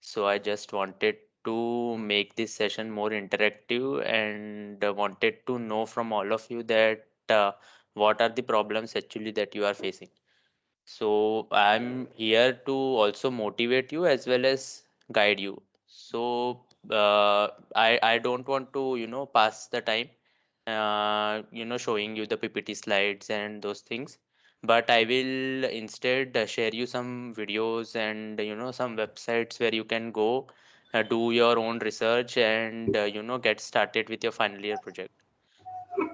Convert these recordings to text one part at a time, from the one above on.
So I just wanted to make this session more interactive and wanted to know from all of you that what are the problems actually that you are facing. So I'm here to also motivate you as well as guide you. So I don't want to pass the time showing you the PPT slides and those things, but I will instead share you some videos and some websites where you can go do your own research and get started with your final year project.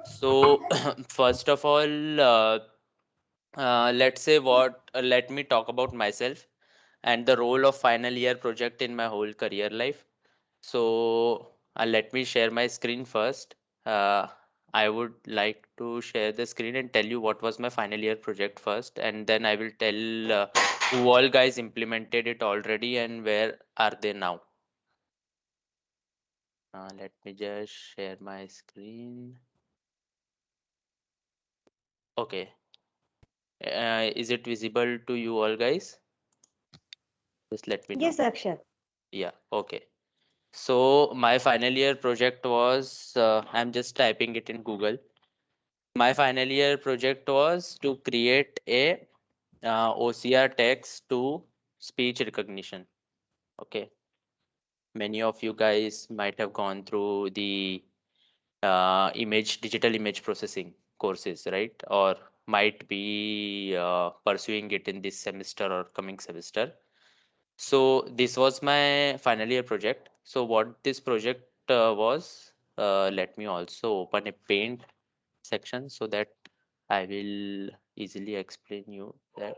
So first of all, let's say let me talk about myself and the role of final year project in my whole career life. So let me share my screen first. uh, I would like to share the screen and tell you what was my final year project first, and then I will tell who all guys implemented it already and where are they now. Let me just share my screen. Okay. Is it visible to you all guys? Just let me know. Yes, Akshat. Yeah, okay. So my final year project was, I'm just typing it in Google. My final year project was to create a OCR text to speech recognition. Okay, many of you guys might have gone through the digital image processing courses, right? Or might be pursuing it in this semester or coming semester. So this was my final year project. So what this project was, let me also open a paint section so that I will easily explain you that.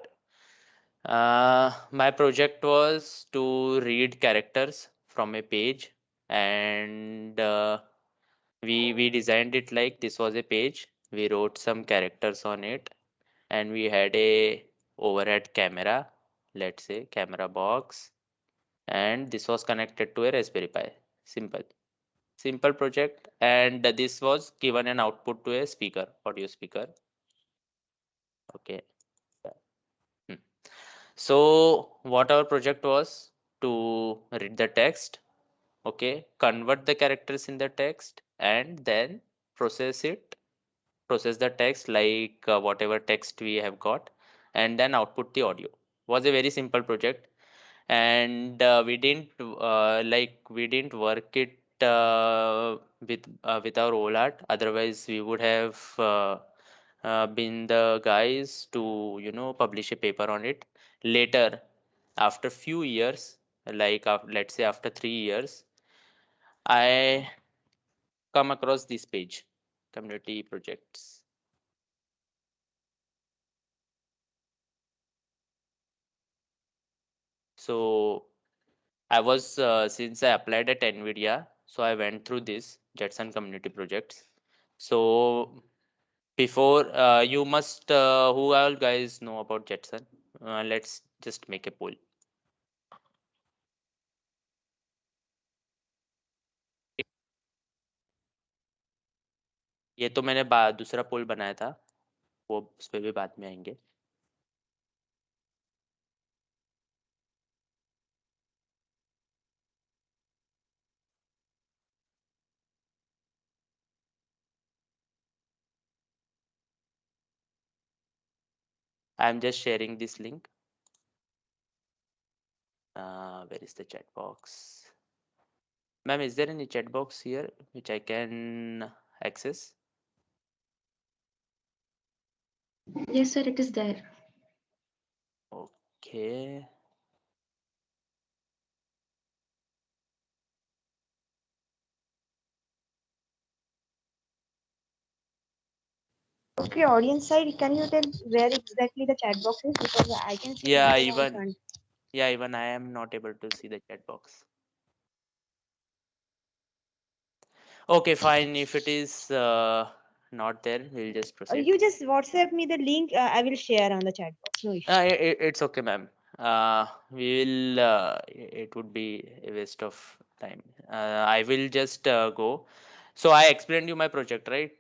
My project was to read characters from a page, and we designed it like this was a page. We wrote some characters on it, and we had a overhead camera, let's say camera box, and this was connected to a Raspberry Pi. Simple project, and this was given an output to a speaker, audio speaker. Okay. Hmm. So what our project was to read the text, okay, convert the characters in the text, and then process it, process the text like whatever text we have got, and then output the audio. Was a very simple project, and we didn't work it with our whole art. Otherwise, we would have been the guys to publish a paper on it later after few years, like let's say after 3 years. I come across this page, community projects. So I was since I applied at NVIDIA, so I went through this Jetson community projects. So before you must who all guys know about Jetson? Let's just make a poll. ये तो मैंने दूसरा पोल बनाया था, वो उस पे भी बाद में आएंगे. I am just sharing this link. Where is the chat box? Ma'am, is there any chat box here which I can access? Yes, sir, it is there. Okay. Okay, audience side, can you tell where exactly the chat box is? Because I can see it, Yeah, but I even can't. yeah, even I am not able to see the chat box. Okay, fine. If it is not there, we'll just proceed. You just WhatsApp me the link. I will share on the chat box. No issue. It's okay, ma'am. We will. It would be a waste of time. I will just go. So I explained you my project, right?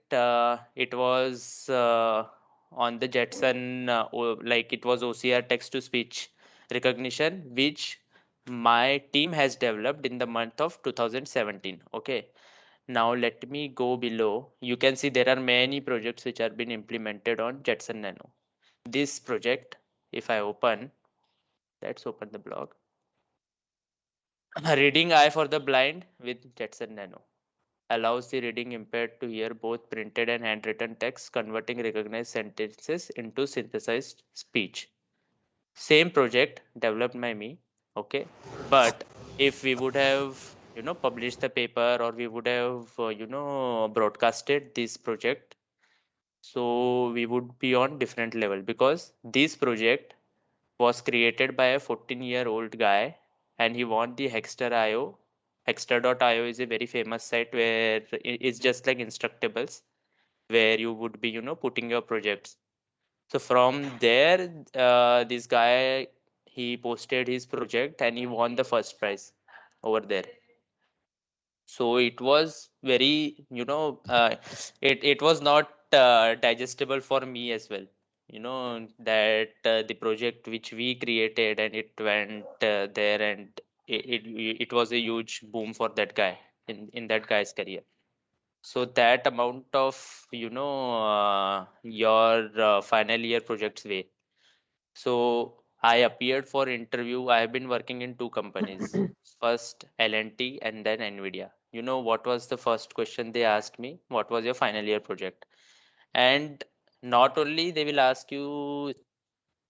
It was on the Jetson, like it was OCR text to speech recognition, which my team has developed in the month of 2017. Okay, now let me go below. You can see there are many projects which are been implemented on Jetson Nano. This project, if I open, let's open the blog. Reading Eye for the Blind with Jetson Nano allows the reading impaired to hear both printed and handwritten text, converting recognized sentences into synthesized speech. Same project developed by me. Okay, but if we would have published the paper, or we would have broadcasted this project, so we would be on different level, because this project was created by a 14-year-old guy, and he won the Hexter.io. Hexter.io is a very famous site where it's just like Instructables, where you would be putting your projects. So from there, this guy, he posted his project and he won the first prize over there. So it was very, it was not digestible for me as well. That the project which we created, and it went there, and it was a huge boom for that guy, in that guy's career. So that amount of your final year projects way. So I appeared for interview. I have been working in two companies. First L&T and then Nvidia. You know what was the first question they asked me? What was your final year project? And not only they will ask you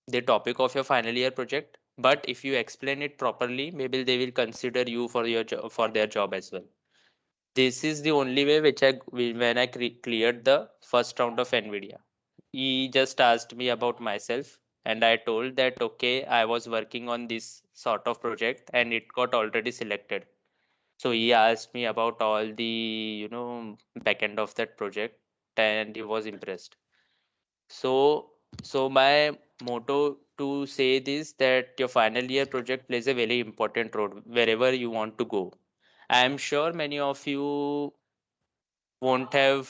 the topic of your final year project, but if you explain it properly, maybe they will consider you for your for their job as well. This is the only way which when I cleared the first round of Nvidia. He just asked me about myself, and I told that okay, I was working on this sort of project and it got already selected. So he asked me about all the back end of that project, and he was impressed. So my motto to say this, that your final year project plays a very important role wherever you want to go. I am sure many of you won't have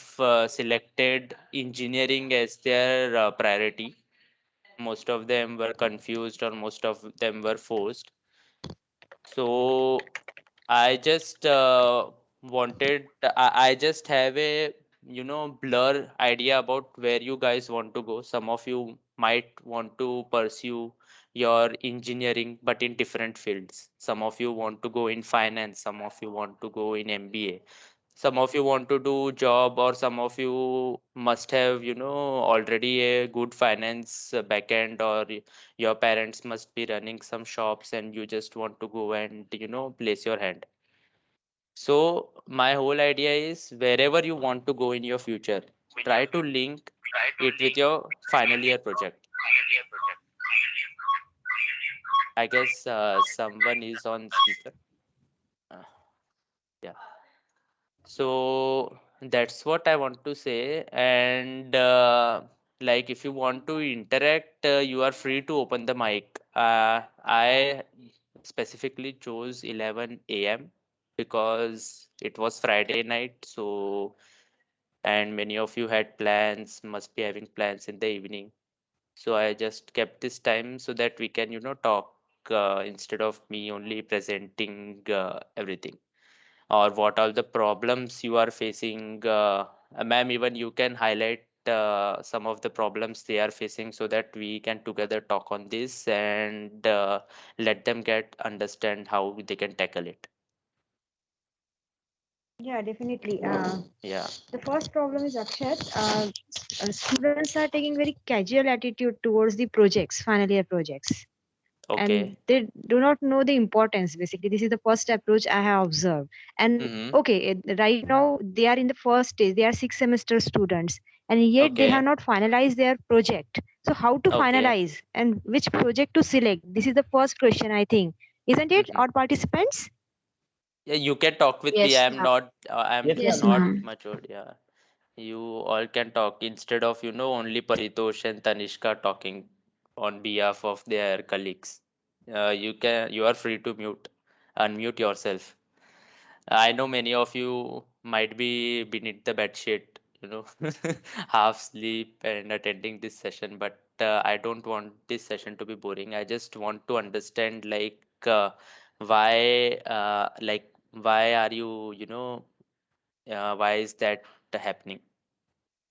selected engineering as their priority. Most of them were confused, or most of them were forced. So I just I just have a blur idea about where you guys want to go. Some of you might want to pursue your engineering, but in different fields. Some of you want to go in finance, some of you want to go in MBA, some of you want to do job, or some of you must have already a good finance backend, or your parents must be running some shops and you just want to go and place your hand. So my whole idea is, wherever you want to go in your future, try to link it with your final year project. I guess someone is on speaker. uh, yeah. So that's what I want to say. And like, if you want to interact, you are free to open the mic. I specifically chose 11 a.m. because it was Friday night. So, and many of you had plans, must be having plans in the evening. So I just kept this time so that we can, talk instead of me only presenting everything, or what are the problems you are facing. Ma'am, even you can highlight some of the problems they are facing, so that we can together talk on this, and let them get understand how they can tackle it. Yeah, definitely. Yeah. The first problem is Akshat. Students are taking very casual attitude towards the projects, final year projects, and Okay. they do not know the importance. Basically, this is the first approach I have observed. And Mm-hmm. okay, right now they are in the first stage. They are six semester students, and yet they have Okay. not finalized their project. So how to Okay. finalize and which project to select? This is the first question, I think, isn't it? Mm-hmm. Our participants. Yeah, you can talk with me. Yes, I'm ma'am. not I'm Yes, Yes, ma'am. not ma'am. matured. Yeah, you all can talk, instead of only Paritosh and Tanishka talking on behalf of their colleagues. You are free to unmute yourself. I know many of you might be beneath the bed sheet, half sleep and attending this session, but I don't want this session to be boring. I just want to understand, like, why like why are you why is that happening,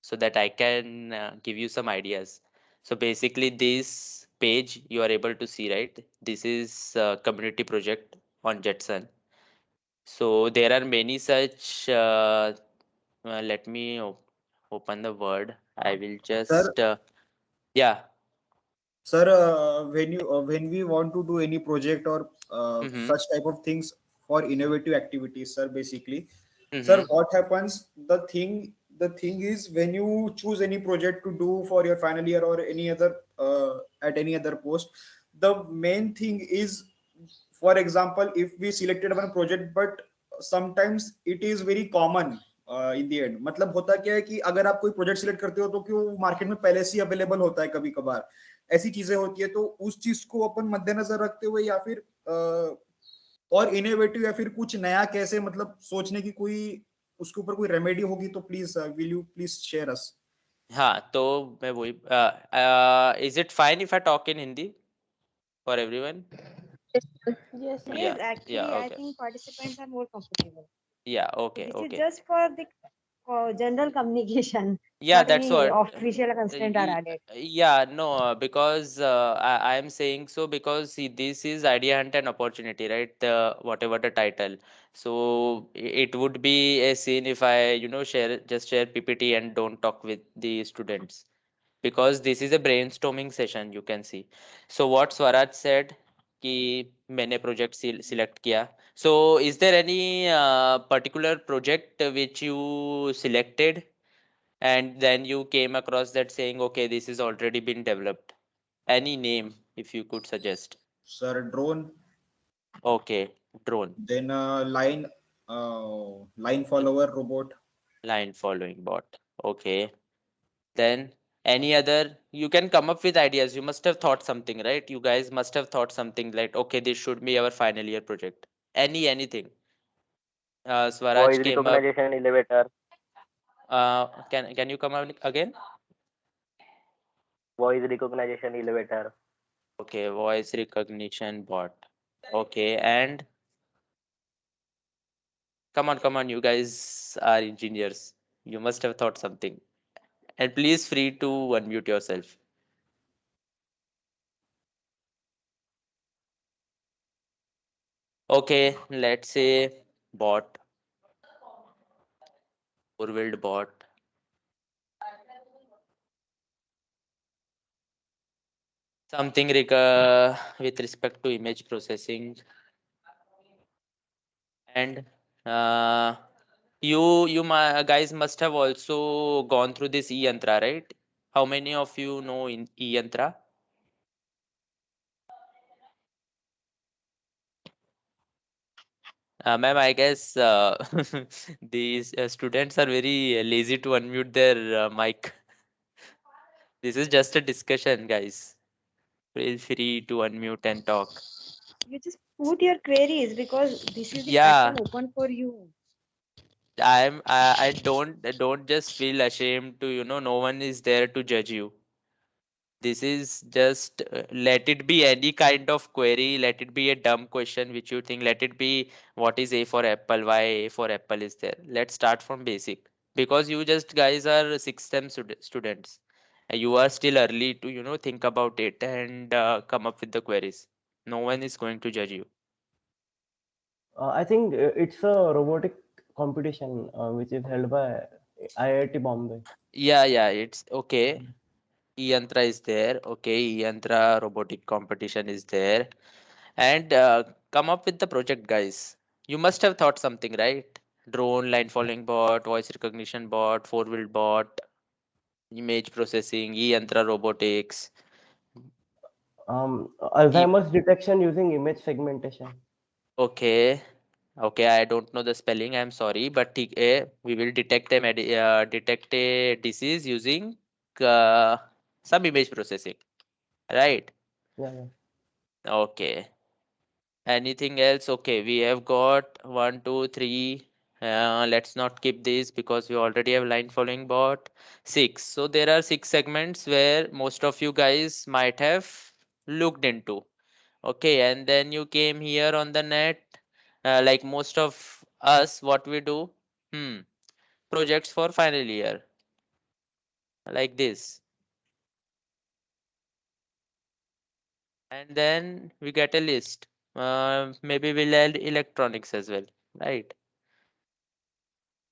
so that I can give you some ideas. So basically this page you are able to see, right? This is a community project on Jetson. So there are many such let me open the word. I will Sir, just yeah. sir, when we want to do any project or Mm-hmm. such type of things for innovative activities, sir, basically, sir, Mm-hmm. what happens? The thing is when you choose any project to do for your final year or any other at any other post, the main thing is, for example, if we selected one project, but sometimes it is very common in the and, मतलब होता क्या है कि अगर आप कोई project select करते हो तो कि वो मार्केट में पहले से ही अवेलेबल होता है, कभी कभार ऐसी चीजें होती है, तो उस चीज को अपन मद्देनजर रखते हुए या फिर और इनोवेटिव या फिर कुछ नया कैसे मतलब सोचने की कोई उसके ऊपर कोई रेमेडी होगी तो please will you please share अस। हाँ, तो मैं वही is it fine if I talk in Hindi for everyone? Yes, sir. Yes, Yeah, yeah, actually, I okay. think participants are more comfortable. Yeah, So okay, this is okay. just for the general communication, Yeah, not that's any what. official constraint are added. Yeah, no, because I am saying so because see, this is Idea Hunt and Opportunity, right? The whatever the title. So it would be a sin if I, share PPT and don't talk with the students, because this is a brainstorming session, you can see. So what Swaraj said कि मैंने project select किया. So is there any particular project which you selected and then you came across that saying, okay, this is already been developed? Any name if you could suggest? Sir drone, Okay, drone. Then line follower robot. Line following bot. Okay. Then any other, you can come up with ideas. You must have thought something, right? You guys must have thought something like, okay, this should be our final year project. Anything. Swaraj Voice came up. recognition elevator. Can you come up again? Voice recognition elevator. Okay, voice recognition bot. Okay, and come on, you guys are engineers. You must have thought something. And please free to unmute yourself. Okay, let's say bot, four-wheeled bot, something with respect to image processing. And uh, guys must have also gone through this e-yantra, right? How many of you know in e-yantra? Ma'am, I guess these students are very lazy to unmute their mic. This is just a discussion, guys. Feel free to unmute and talk. You just put your queries because this is the Yeah, platform open for you. I don't just feel ashamed to, no one is there to judge you. This is just let it be any kind of query, let it be a dumb question which you think, let it be what is A for apple, why A for apple is there. Let's start from basic, because you just guys are sixth sem students. You are still early to, think about it and come up with the queries. No one is going to judge you. I think it's a robotic competition which is held by IIT Bombay. Yeah, it's okay. Yantra is there. Okay, Yantra robotic competition is there. And come up with the project, guys. You must have thought something, right? Drone, line following bot, voice recognition bot, four-wheel bot, image processing, Yantra robotics. E- Alzheimer's detection using image segmentation. okay, okay. I don't know the spelling. I'm sorry, but we will detect a disease using uh, some image processing, right? Yeah, yeah. Okay. Anything else? Okay, we have got one, two, three. Let's not keep this because we already have line following bot. Six. So there are six segments where most of you guys might have looked into. Okay, and then you came here on the net. Like most of us, what we do? Projects for final year. Like this. And then we get a list. Maybe we'll add electronics as well, right?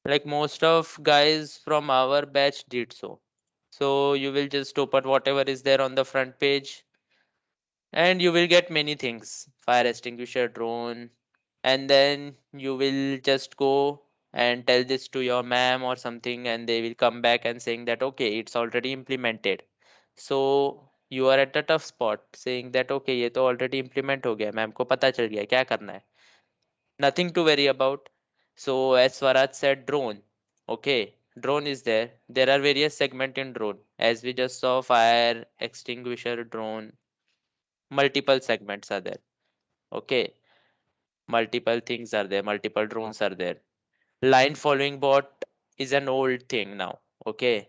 Like most of guys from our batch did so. So you will just open whatever is there on the front page and you will get many things. Fire extinguisher, drone, and then you will just go and tell this to your ma'am or something and they will come back and saying that okay, it's already implemented. So you are at a tough spot saying that okay, ये तो already implement हो गया, ma'am को पता चल गया क्या करना है. Nothing to worry about. So as Swaraj said, drone. Okay, drone is there. There are various segment in drone. As we just saw, fire extinguisher drone. Multiple segments are there. Okay, multiple things are there. Multiple drones are there. Line following bot is an old thing now. Okay,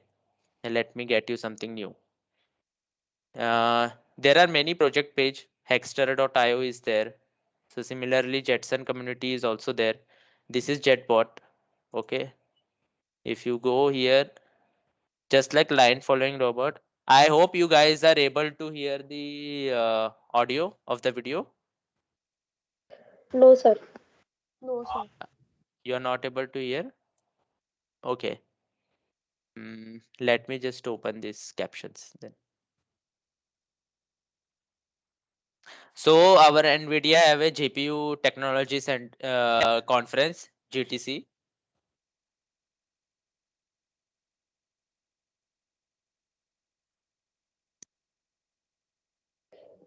let me get you something new. There are many project page. Hexter.io is there. So similarly, Jetson community is also there. This is JetBot. Okay, if you go here, just like line following robot, I hope you guys are able to hear the audio of the video. No, sir. No, sir. You are not able to hear. Okay. Let me just open these captions then. So our NVIDIA have a GPU Technologies and conference, GTC.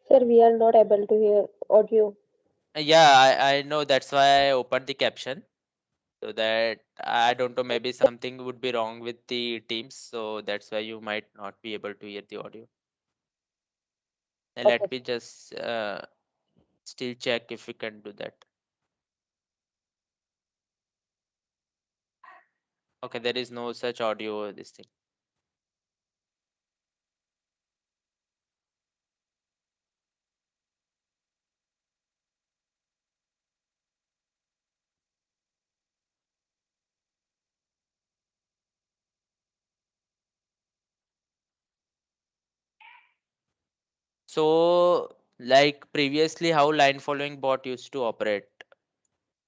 Sir, we are not able to hear audio. Yeah, I know, that's why I opened the caption. So that I don't know, maybe something would be wrong with the Teams. So that's why you might not be able to hear the audio. And Okay. let me just still check if we can do that. Okay, there is no such audio this thing. So like previously how line following bot used to operate,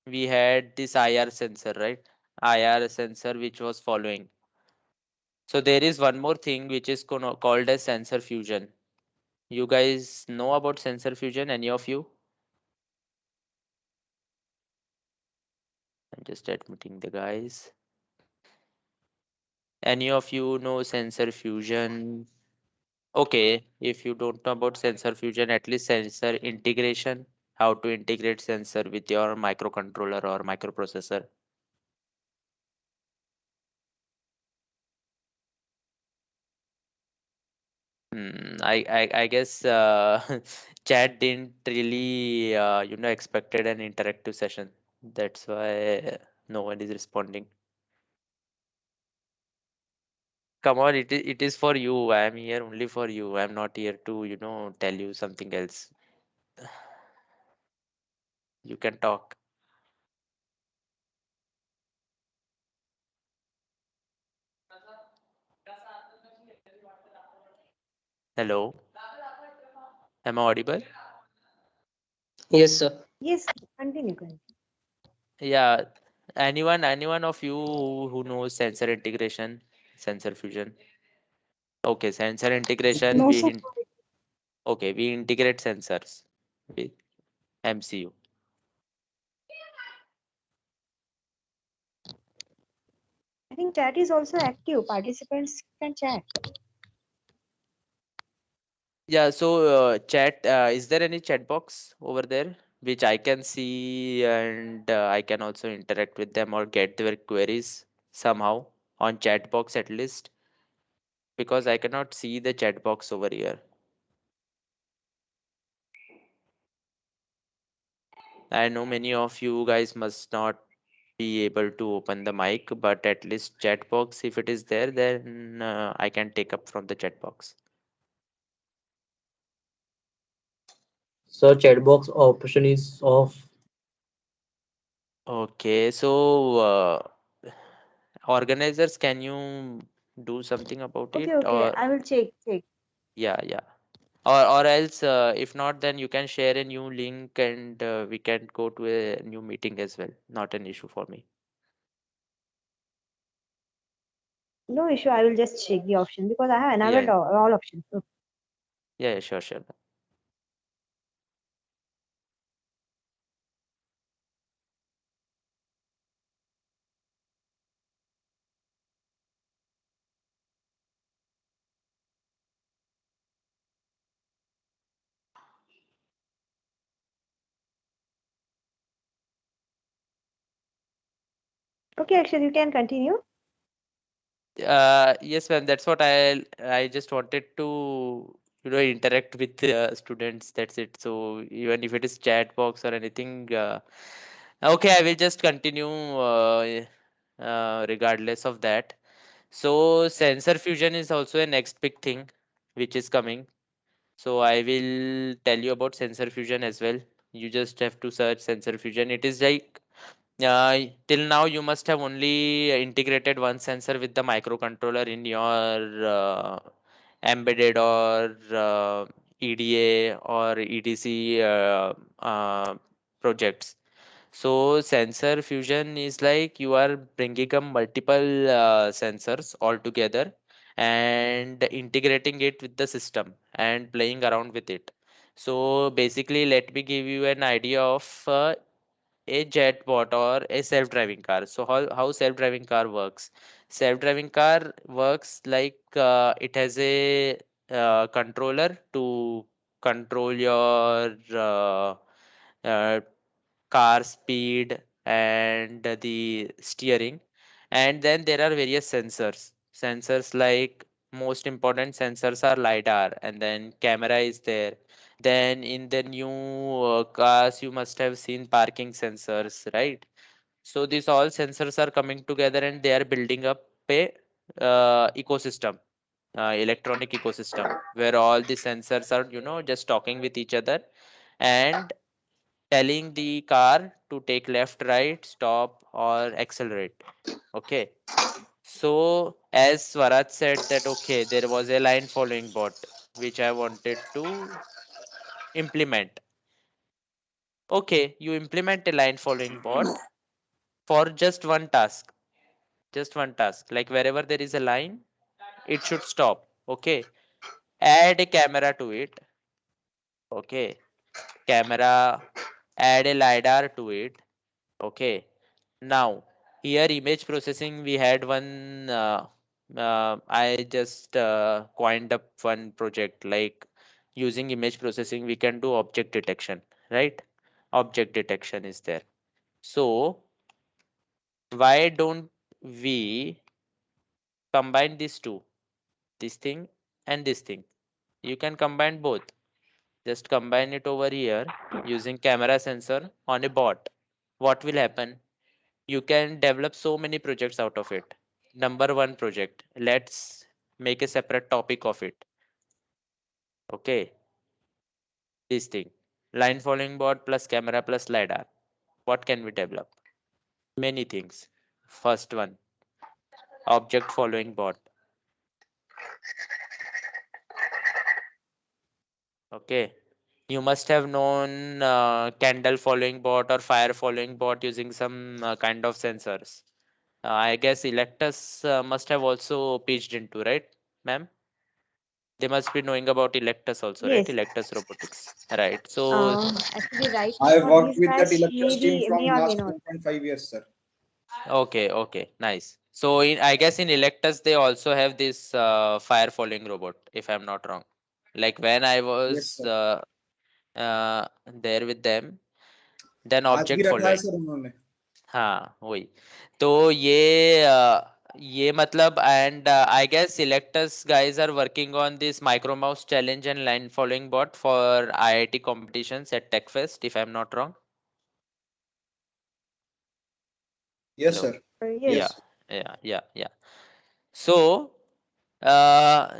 we had this IR sensor, right? IR sensor which was following. So there is one more thing which is called as sensor fusion. You guys know about sensor fusion, any of you? I'm just admitting the guys. Any of you know sensor fusion? Okay, if you don't know about sensor fusion, at least sensor integration, how to integrate sensor with your microcontroller or microprocessor. I guess chat didn't really expected an interactive session. That's why no one is responding. Come on, it is for you. I am here only for you. I'm not here to tell you something else. You can talk. Hello, am I audible? Yes, sir. Yes, continue, continue. Yeah, anyone of you who knows sensor integration, sensor fusion? Okay, sensor integration, No, sir. okay, we integrate sensors with MCU. I think chat is also active. Participants can chat. Yeah, so chat, is there any chat box over there which I can see and I can also interact with them or get their queries somehow on chat box at least, because I cannot see the chat box over here. I know many of you guys must not be able to open the mic, but at least chat box, if it is there, then I can take up from the chat box. So chat box option is off. Okay, so organizers, can you do something about Okay, it? okay. Or I will check. yeah, yeah. Or else, if not, then you can share a new link and we can go to a new meeting as well. Not an issue for me. No issue. I will just check the option because I have enabled Yeah, all options. Okay. yeah, yeah, sure, sure. Okay, Akshay, you can continue. Yes, ma'am. That's what I just wanted to interact with students. That's it. So even if it is chat box or anything, okay, I will just continue regardless of that. So sensor fusion is also a next big thing which is coming. So I will tell you about sensor fusion as well. You just have to search sensor fusion. It is like till now you must have only integrated one sensor with the microcontroller in your embedded or EDA or EDC projects. So sensor fusion is like you are bringing up multiple sensors all together and integrating it with the system and playing around with it. So basically, let me give you an idea of a jetbot or a self-driving car. So how self-driving car works? Self-driving car works like it has a controller to control your uh, car speed and the steering, and then there are various sensors like most important sensors are lidar, and then camera is there. Then in the new cars you must have seen parking sensors, right? So these all sensors are coming together and they are building up a ecosystem, electronic ecosystem, where all the sensors are just talking with each other and telling the car to take left, right, stop, or accelerate. Okay. So, as Swaraj said that, okay, there was a line following bot which I wanted to implement. Okay, you implement a line following bot for just one task. Like wherever there is a line, it should stop. Okay. Add a camera to it. Okay. Camera, add a LiDAR to it. Okay. Now, here image processing, we had one, I just coined up one project like using image processing, we can do object detection, right? Object detection is there. So, why don't we combine these two, this thing and this thing? You can combine both. Just combine it over here using camera sensor on a bot. What will happen? You can develop so many projects out of it. Number one project, let's make a separate topic of it. Okay, this thing, line following bot plus camera plus lidar. What can we develop? Many things. First one, object following bot. Okay, you must have known candle following bot or fire following bot using some kind of sensors. I guess Electus must have also pitched into, right, ma'am? They must be knowing about Electus also, right? Yes. Electus Robotics, right? So, Actually, right now I for worked these with that guys, Electus team maybe may from or may last not. 1.5 years, sir. okay, okay, nice. So, I guess in Electus they also have this fire following robot, if I'm not wrong. Like when I Yes, was sir. there with them, then आज भी object रखा है following. Sir उन्होंने. हाँ, वही. तो ये मतलब, and I guess Electus guys are working on this micro mouse challenge and line following bot for IIT competitions at TechFest, if I'm not wrong. Yes, Hello. sir. Yeah, Yes. Yes. yeah. So,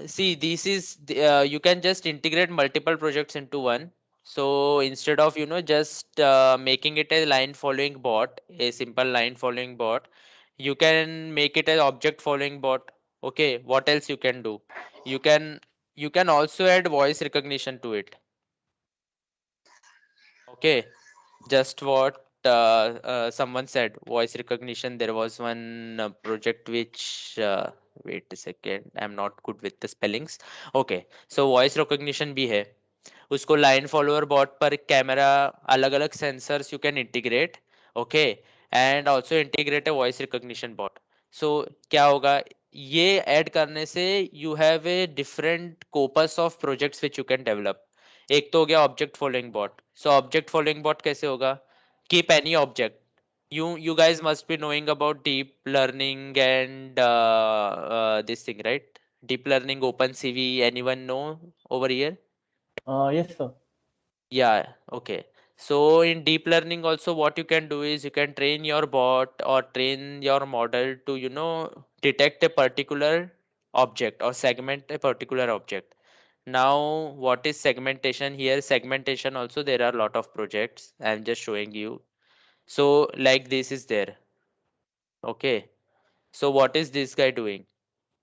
see, this is you can just integrate multiple projects into one. So instead of just making it a line following bot, a simple line following bot, you can make it an object following bot. Okay, what else you can do? You can you can also add voice recognition to it. Okay, just what someone said, voice recognition. There was one project which wait a second, I'm not good with the spellings. Okay, so voice recognition भी है, उसको line follower bot पर camera, अलग अलग sensors you can integrate. Okay, and also integrate a voice recognition bot. So क्या होगा, ये add करने से you have a different corpus of projects which you can develop. एक तो हो गया object following bot. So object following bot कैसे होगा, keep any object. You guys must be knowing about deep learning and this thing, right? Deep learning, OpenCV, anyone know over here? Yes, sir. Yeah, okay. So in deep learning also what you can do is you can train your bot or train your model to, detect a particular object or segment a particular object. Now, what is segmentation? Here, segmentation also there are a lot of projects. I'm just showing you. So like this is there. Okay. So what is this guy doing?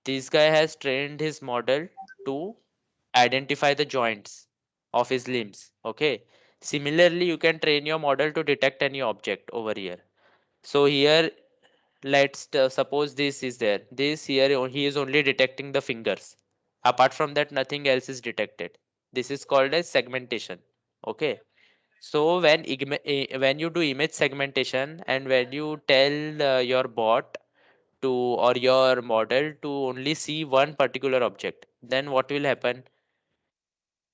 This guy has trained his model to identify the joints of his limbs. Okay. Similarly, you can train your model to detect any object over here. So here, let's suppose this is there. This here, he is only detecting the fingers. Apart from that, nothing else is detected. This is called as segmentation. Okay. So when you do image segmentation and when you tell your bot to or your model to only see one particular object, then what will happen?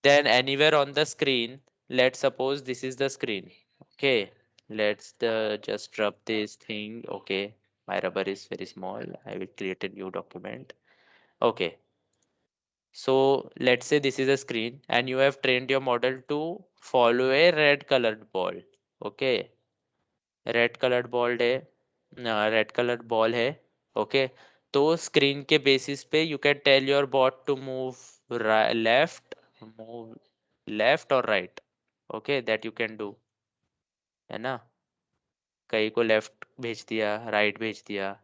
Then anywhere on the screen, let's suppose this is the screen. Okay, let's just rub this thing. Okay, my rubber is very small, I will create a new document. Okay, so let's say this is a screen and you have trained your model to follow a red colored ball. Okay, red coloured ball है, red coloured ball है. Okay, तो screen के basis पे you can tell your bot to move left, move left और right. Okay, that you can do, है ना. कहीं को लेफ्ट भेज दिया, राइट भेज दिया.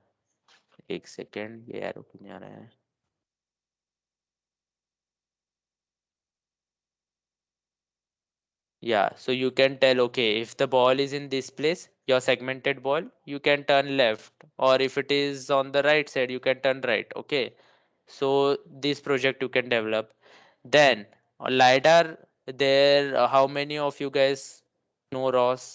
एक सेकेंड, ये एरो क्यों नहीं आ रहा है. Yeah, so you can tell, okay, if the ball is in this place, your segmented ball, you can turn left, or if it is on the right side, you can turn right. Okay, so this project you can develop. Then on LiDAR, there, how many of you guys know ROS?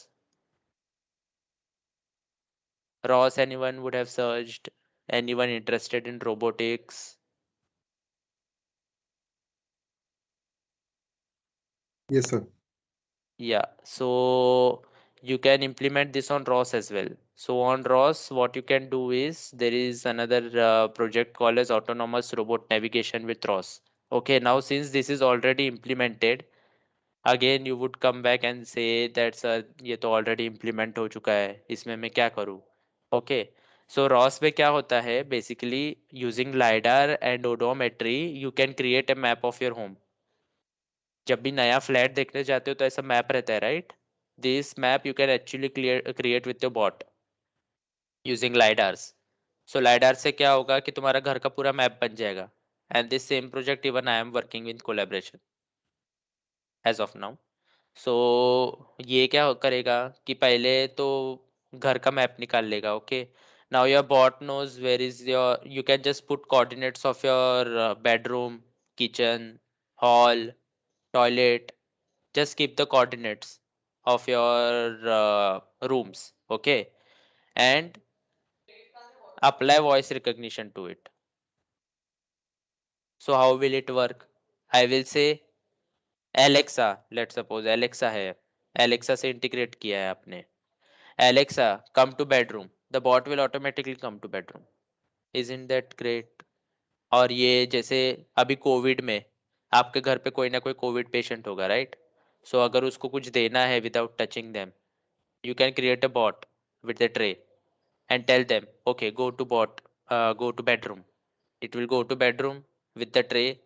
ROS, anyone would have searched? Anyone interested in robotics? Yes, sir. Yeah, so you can implement this on ROS as well. So on ROS, what you can do is there is another project called as Autonomous Robot Navigation with ROS. Okay, now since this is already implemented, again you would come back and say that sir, ये तो already implement हो चुका है, इसमें मैं क्या करूँ? Okay, so ROS में क्या होता है? Basically, using LiDAR and odometry, you can create a map of your home. जब भी नया फ्लैट देखने जाते हो तो ऐसा मैप रहता है, right? This map you can actually create with your bot using lidars. So lidar से क्या होगा कि तुम्हारा घर का पूरा मैप बन जाएगा. And this same project even I am working with collaboration as of now. So ये क्या करेगा कि पहले तो घर का मैप निकाल लेगा. Okay, now your bot knows where is your, you can just put coordinates of your bedroom, kitchen, hall, toilet. Just keep the coordinates of your rooms. Okay, and apply voice recognition to it. So how will it work? I will say Alexa. Let's suppose Alexa है, Alexa से integrate किया है आपने. Alexa, come to bedroom. The bot will automatically come to bedroom. Isn't that great? और ये जैसे अभी Covid में आपके घर पे कोई ना कोई कोविड पेशेंट होगा, राइट? सो अगर उसको कुछ देना है without touching them, you can create a bot with a tray and tell them, okay, go to bedroom. It will go to bedroom with the tray.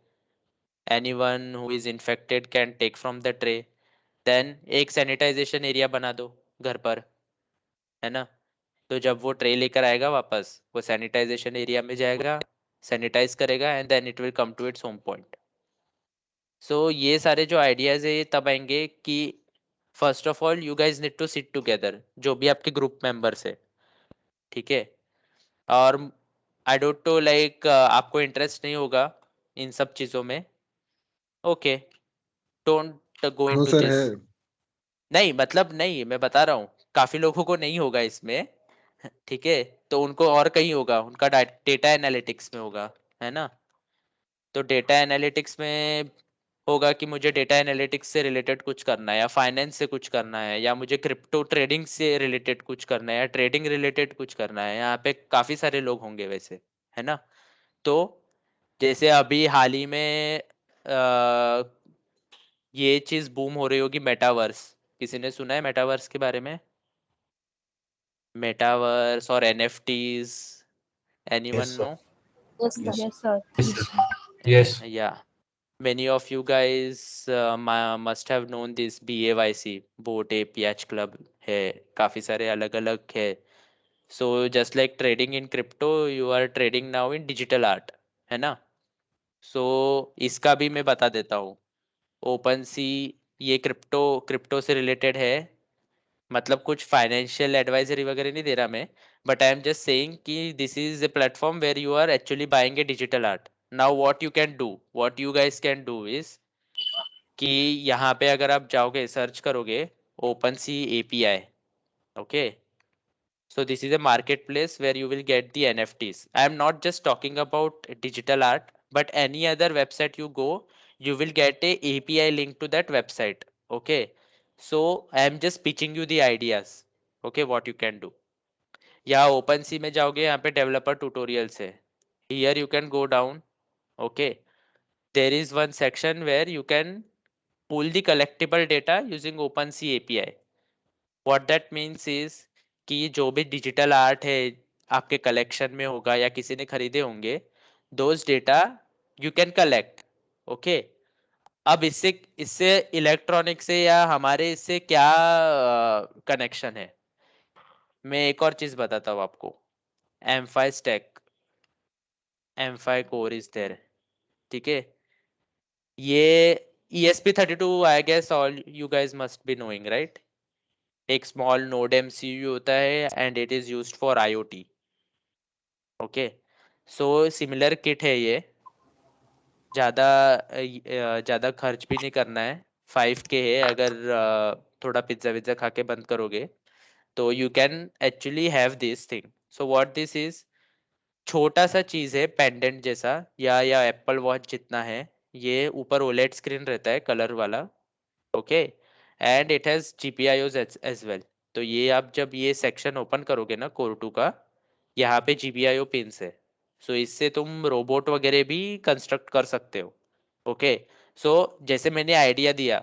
Anyone who is infected can take from the tray then एक sanitisation area बना दो घर पर, है ना। तो जब वो ट्रे लेकर आएगा वापस, वो सैनिटाइजेशन एरिया में जाएगा, सैनिटाइज करेगा and then it will come to its home point. So ये सारे जो आइडियाज है ये तब आएंगे कि first of all you guys need to sit together, जो भी आपके ग्रुप मेंबर्स है, ठीक है। और आई डोंट नो लाइक आपको इंटरेस्ट नहीं होगा इन सब चीज़ों में, okay, don't go no into sir है। दिस। नहीं मतलब नहीं, मैं बता रहा हूँ काफी लोगों को नहीं होगा इसमें, ठीक है। तो उनको और कहीं होगा, उनका डेटा एनालिटिक्स में होगा, है ना। तो डेटा एनालिटिक्स में होगा कि मुझे डेटा एनालिटिक्स से रिलेटेड कुछ करना है, या फाइनेंस से कुछ करना है, या मुझे क्रिप्टो ट्रेडिंग से रिलेटेड कुछ करना है, या ट्रेडिंग रिलेटेड कुछ करना है। यहाँ पे काफी सारे लोग होंगे वैसे, है ना। तो जैसे अभी हाल ही में ये चीज बूम हो रही होगी, मेटावर्स। किसी ने सुना है मेटावर्स के बारे में? मेटावर्स और NFTs, anyone Yes, sir. No? Yes, sir. Yes. Yes, sir. Yes. Yes. या many of you guys must have known this BAYC, bored ape yacht club है, काफी सारे अलग अलग है। So just like trading in crypto, you are trading now in digital art, है ना। सो इसका भी मैं बता देता हूँ। ओपन सी, ये क्रिप्टो क्रिप्टो से रिलेटेड है, मतलब कुछ फाइनेंशियल एडवाइजरी वगैरह नहीं दे रहा मैं, but I am just saying कि this is a platform where you are actually buying a digital art. Now what you can do, what you guys can do is कि यहाँ पे अगर आप जाओगे सर्च करोगे OpenSea API, okay. So this is a marketplace where you will get the NFTs. I am not just talking about digital art, but any other website you go, you will get a API link to that website. Okay. So I am just pitching you the ideas. Okay, what you can do. यहाँ open सी में जाओगे, यहाँ पे developer tutorials है। Here you can go down. Okay. There is one section where you can pull the collectible data using OpenSea API. What that means is कि जो भी digital art है आपके कलेक्शन में होगा या किसी ने खरीदे होंगे, those data you can collect, okay. अब इससे इससे इलेक्ट्रॉनिक से या हमारे इससे क्या कनेक्शन है, मैं एक और चीज बताता हूँ आपको। M5 stack, M5 core is there, ठीक है। ये ESP32 I guess all you guys must be knowing, right. एक स्मॉल नोड MCU होता है and it is used for IoT, okay. So similar kit है ये, ज़्यादा खर्च भी नहीं करना है। 5K है, अगर थोड़ा पिज्ज़ा विज्ज़ा खा के बंद करोगे तो you can actually have this thing. So what this is, छोटा सा चीज़ है पेंडेंट जैसा, या एप्पल वॉच जितना है। ये ऊपर ओलेड स्क्रीन रहता है कलर वाला, okay, and it has GPIOs as well. तो ये आप जब ये सेक्शन ओपन करोगे ना कोर 2 का, यहाँ पे GPIO पिंस है। सो इससे तुम रोबोट वगैरह भी कंस्ट्रक्ट कर सकते हो, ओके। सो जैसे मैंने आइडिया दिया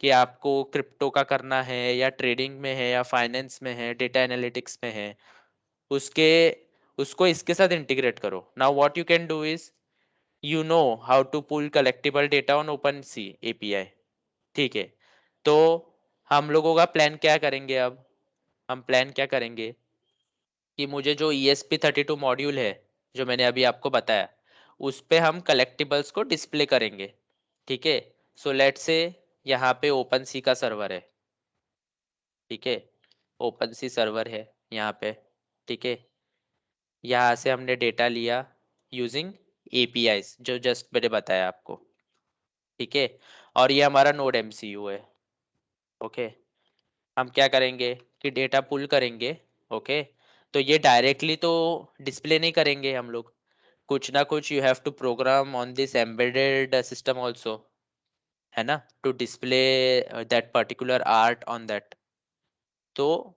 कि आपको क्रिप्टो का करना है, या ट्रेडिंग में है, या फाइनेंस में है, डेटा एनालिटिक्स में है, उसके उसको इसके साथ इंटीग्रेट करो। Now what you can do is, you know how to pull collectible data on OpenSea API, ठीक है। तो हम लोगों का प्लान क्या करेंगे अब, हम प्लान क्या करेंगे कि मुझे जो ESP32 मॉड्यूल है, जो मैंने अभी आपको बताया, उस पे हम कलेक्टिबल्स को डिस्प्ले करेंगे, ठीक है। सो लेट्स से यहाँ पे ओपन सी का सर्वर है, ठीक है। ओपन सी सर्वर है यहाँ पे, ठीक है। यहाँ से हमने डेटा लिया यूजिंग APIs जो जस्ट मैंने बताया आपको, ठीक है। और ये हमारा नोड MCU है, ओके। हम क्या करेंगे कि डेटा पुल करेंगे, ओके। तो ये डायरेक्टली तो डिस्प्ले नहीं करेंगे हम लोग, कुछ ना कुछ you have to program on this embedded system also, है ना, to display that particular art on that. तो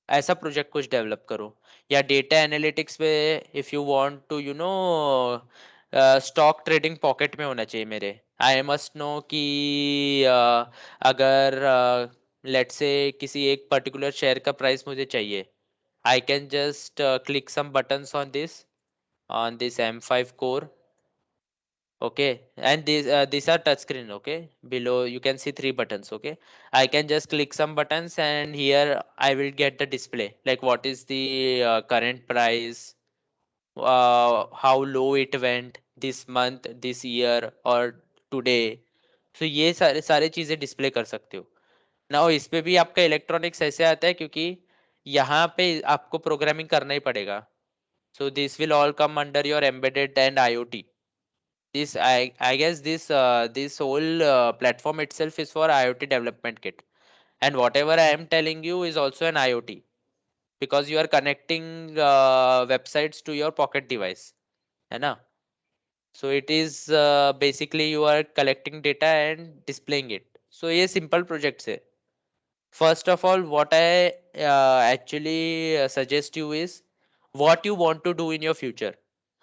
ऐसा प्रोजेक्ट कुछ डेवलप करो। या डेटा एनालिटिक्स में if you want to stock trading pocket में होना चाहिए मेरे। आई मस्ट नो कि अगर लेट्स से किसी एक पर्टिकुलर शेयर का प्राइस मुझे चाहिए, I can just click some buttons on this M5 core Okay, and these are touch screen. Okay, below you can see 3 buttons. Okay, I can just click some buttons and here I will get the display like what is the current price, how low it went this month, this year or today. So ये सारे सारे चीजें display कर सकते हो ना। इस पे भी आपका इलेक्ट्रॉनिक्स ऐसे आता है क्योंकि यहाँ पे आपको प्रोग्रामिंग करना ही पड़ेगा। So this will all come under your embedded and IoT. This I guess this whole platform itself is for IoT development kit, and whatever I am telling you is also an IoT because you are connecting websites to your pocket device, है ना? So it is basically you are collecting data and displaying it. So ये simple projects है. First of all, what I actually suggest you is what you want to do in your future.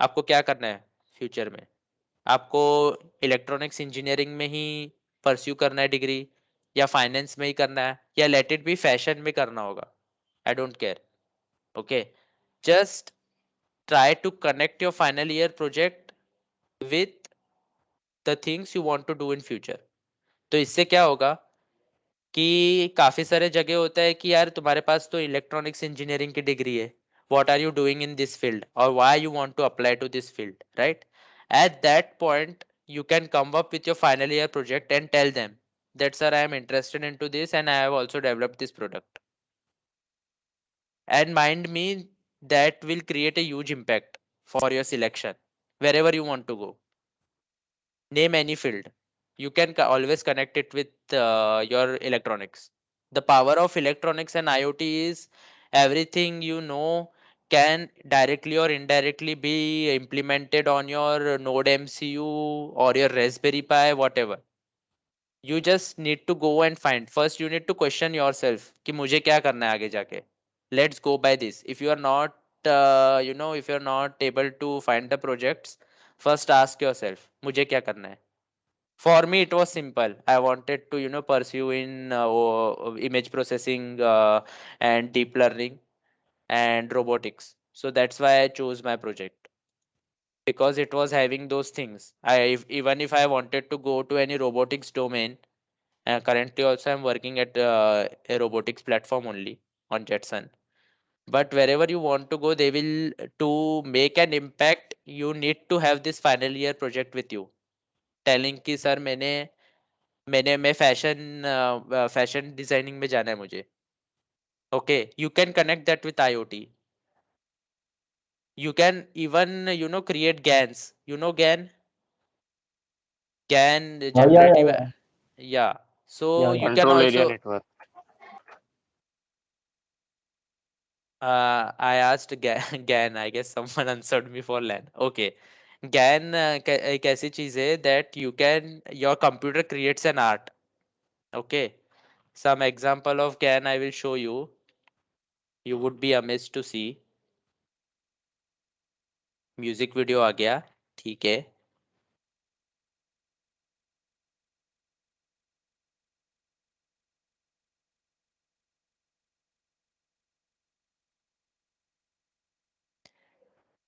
आपको क्या करना है future में? आपको electronics engineering में ही pursue करना है डिग्री, या फाइनेंस में ही करना है, या लेट इट बी फैशन में करना होगा, I don't care. Okay, just try to connect your final year project with the things you want to do in future. तो इससे क्या होगा कि काफी सारे जगह होता है कि यार तुम्हारे पास तो इलेक्ट्रॉनिक्स इंजीनियरिंग की डिग्री है, what are you doing in this field or why you want to apply to this field, right? At that point you can come up with your final year project and tell them that sir, I am interested into this and I have also developed this product. And mind me, that will create a huge impact for your selection wherever you want to go. Name any field, you can always connect it with your electronics. The power of electronics and IoT is everything you know can directly or indirectly be implemented on your Node MCU or your Raspberry Pi, whatever. You just need to go and find. First, you need to question yourself कि मुझे क्या करना है आगे जाके. Let's go by this. If you are not, if you are not able to find the projects, first ask yourself, मुझे क्या करना है? For me it was simple. I wanted to pursue in image processing and deep learning and robotics, so that's why I chose my project because it was having those things. Even if I wanted to go to any robotics domain, currently also I'm working at a robotics platform only on Jetson. But wherever you want to go, they will, to make an impact, you need to have this final year project with you telling कि sir मैं fashion designing में जाना है मुझे. Okay, you can connect that with IoT. You can even create GANs. GAN Yeah, yeah, generative. yeah, Yeah, so yeah, you yeah. can Control area also network. I asked GAN, GAN, I guess someone answered me for LAN. Okay, GAN एक ऐसी चीज है that you can, your computer creates an art. Okay, some example of GAN I will show you. You would be amazed to see. Music video आ गया, ठीक है.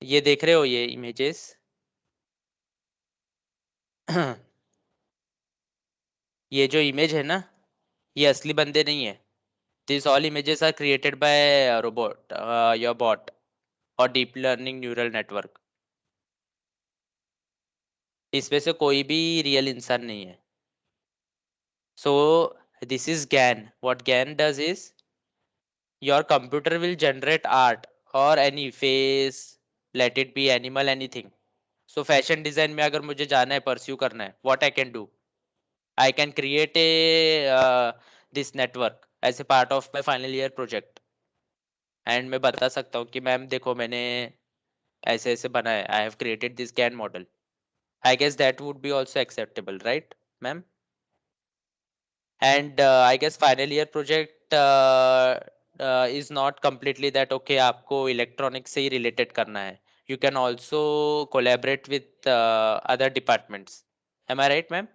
ये देख रहे हो ये इमेजेस? ये जो इमेज है ना, ये असली बंदे नहीं है. This all images are created by robot, your bot और डीप लर्निंग न्यूरल नेटवर्क. इसमें से कोई भी रियल इंसान नहीं है. So this is GAN. What GAN does is your computer will generate art or any face, let it be animal, anything. So fashion design में अगर मुझे जाना है, परस्यू करना है, what I can do, I can create a this network as a part of my final year project. And मैं बता सकता हूँ कि मैम देखो मैंने ऐसे ऐसे बनाया है, I have created this GAN model. I guess that would be also acceptable, right ma'am? And I guess final year project is not completely that okay आपको electronics से ही related करना है. You can also collaborate with other departments. Am I right, ma'am?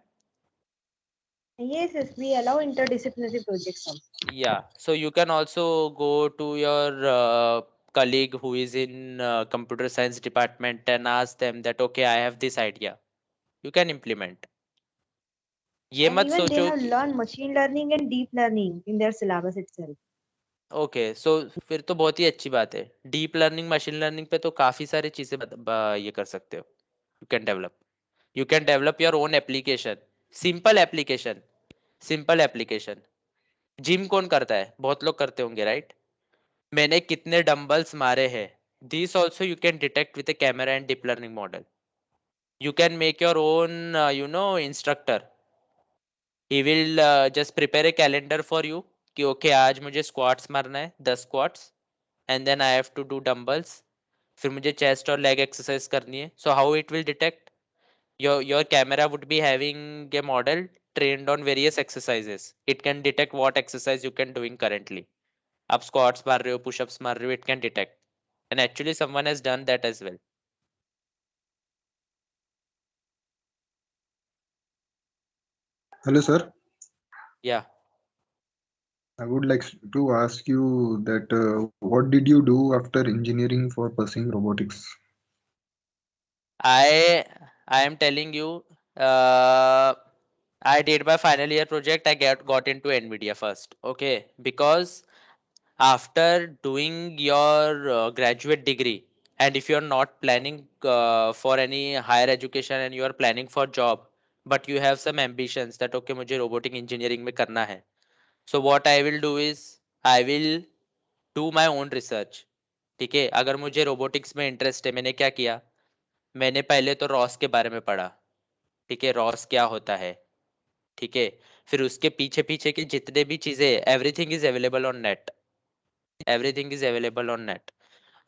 Yes, yes, we allow interdisciplinary projects also. Yeah. So you can also go to your colleague who is in computer science department and ask them that okay, I have this idea. you can implement. ये And मत even they सोचो have कि learned machine learning and deep learning in their syllabus itself. Okay so फिर तो बहुत ही अच्छी बात है. डीप लर्निंग मशीन लर्निंग पे तो काफी सारी चीजें ये कर सकते हो. You can develop your own application. Simple application. Simple application. Gym कौन करता है? बहुत लोग करते होंगे राइट. मैंने कितने डंबल्स मारे हैं. This also you can detect with a camera and deep learning model. You can make your own instructor. He will just prepare a calendar for you कि ओके आज मुझे स्क्वाट्स मारना है 10 squats and then I have to do dumbbells. फिर मुझे chest और leg exercise करनी है. So how it will detect? your camera would be having a model trained on various exercises. It can detect what exercise you can doing currently. आप squats मार रहे हो, push-ups मार रहे हो, it can detect. And actually someone has done that as well. Hello, sir. Yeah. I would like to ask you that what did you do after engineering for pursuing robotics? I am telling you, uh, I did my final year project. I got into NVIDIA first. Okay, because after doing your graduate degree, and if you are not planning for any higher education and you are planning for job, but you have some ambitions that okay मुझे robotic engineering में करना है. So what I will do is I will do my own research. ठीक है. अगर मुझे robotics में interest है, मैंने क्या किया? मैंने पहले तो रॉस के बारे में पढ़ा. ठीक है. रॉस क्या होता है. ठीक है. फिर उसके पीछे पीछे की जितने भी चीजें, everything is available on net. Everything is available on net.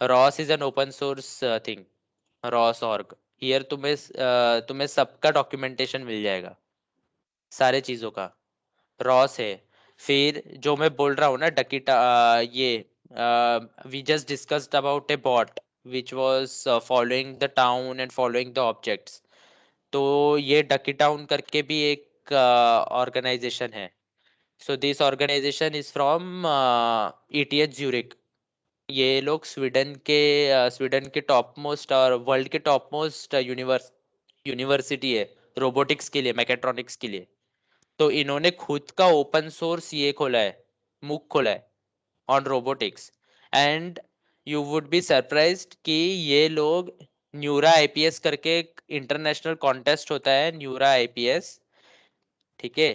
Ross is an open source thing. Ross org. Here तुम्हें सबका डॉक्यूमेंटेशन मिल जाएगा सारे चीजों का. रॉस है. फिर जो मैं बोल रहा हूँ ना डकीटा, ये we just discussed about a bot which was following the town and following the objects. तो ये डकी टाउन करके भी एक ऑर्गेनाइजेशन है. So this organisation is from ETH Zurich. ये लोग स्वीडन के टॉप मोस्ट और वर्ल्ड के टॉप मोस्ट यूनिवर्सिटी है रोबोटिक्स के लिए, मैकेट्रॉनिक्स के लिए. तो इन्होंने खुद का ओपन सोर्स ये खोला है, मूक खोला है on robotics. And you would be surprised कि ये लोग न्यूरा आईपीएस करके एक इंटरनेशनल कॉन्टेस्ट होता है, न्यूरा आईपीएस. ठीक है.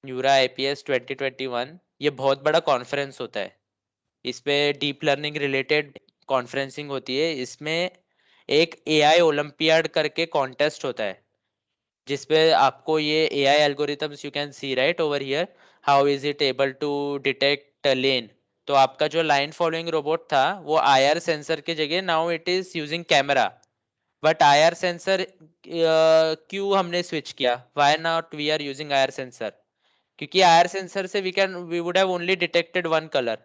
न्यूरा आईपीएस 2021 ये बहुत बड़ा कॉन्फ्रेंस होता है. इस पे डीप लर्निंग रिलेटेड कॉन्फ्रेंसिंग होती है. इसमें एक एआई ओलंपियाड करके कॉन्टेस्ट होता है जिसपे आपको ये AI algorithms you can see right over here. How is it able to detect lane. तो आपका जो लाइन फॉलोइंग रोबोट था वो आईआर सेंसर की जगह now it is using camera. But IR sensor क्यों हमने स्विच किया? Why not we are using IR sensor? क्योंकि आईआर सेंसर से we would have only detected one colour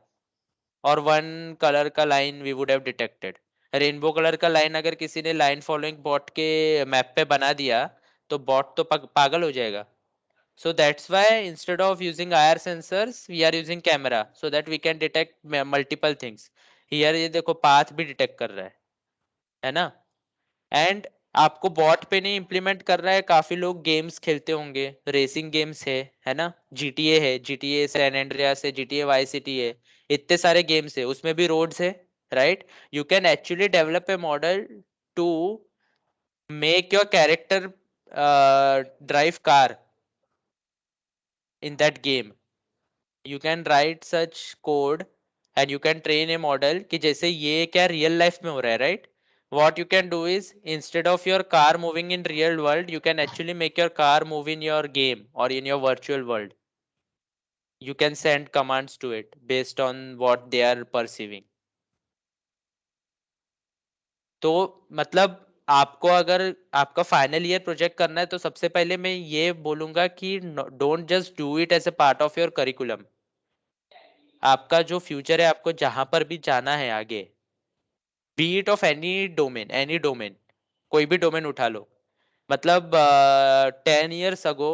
और वन कलर का line we would have detected. Rainbow colour का line अगर किसी ने लाइन फॉलोइंग बॉट के मैप पे बना दिया तो बॉट तो पागल हो जाएगा. So that's why instead of using IR sensors, we are using camera so that we can detect multiple things. Here ये देखो path भी detect कर रहा है ना. एंड आपको बॉट पे नहीं इम्प्लीमेंट कर रहा है. काफी लोग गेम्स खेलते होंगे, रेसिंग गेम्स है ना. जीटीए है, जीटीए सैन एंड्रियास है, जीटीए वाई सिटी है. इतने सारे गेम्स है, उसमें भी रोड्स है right. You can actually develop a model to make your character drive car in that game. You can write such code and you can train a model कि जैसे ये क्या रियल लाइफ में हो रहा है right. what you can do is instead of your car moving in real world you can actually make your car move in your game or in your virtual world. You can send commands to it based on what they are perceiving. तो मतलब आपको अगर आपका final year project करना है तो सबसे पहले मैं ये बोलूंगा कि don't just do it as a part of your curriculum. आपका जो फ्यूचर है, आपको जहां पर भी जाना है आगे, B it of any domain, कोई भी डोमेन उठा लो. मतलब 10 years अगो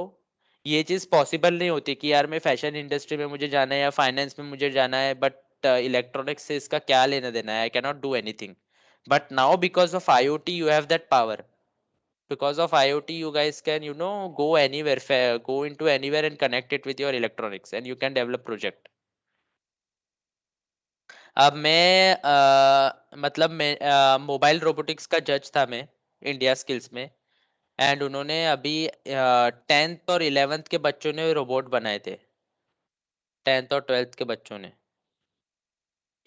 ये चीज पॉसिबल नहीं होती कि यार मैं फैशन इंडस्ट्री में मुझे जाना है या फाइनेंस में मुझे जाना है बट इलेक्ट्रॉनिक्स से इसका क्या लेना देना है. I can not do anything. But now because of IoT you have that power. because of IoT you guys can go anywhere, go into anywhere and connect it with your electronics and you can develop project. अब मैं mobile robotics का जज था मैं India skills में and उन्होंने अभी 10th और 11th के बच्चों ने रोबोट बनाए थे 10th और 12th के बच्चों ने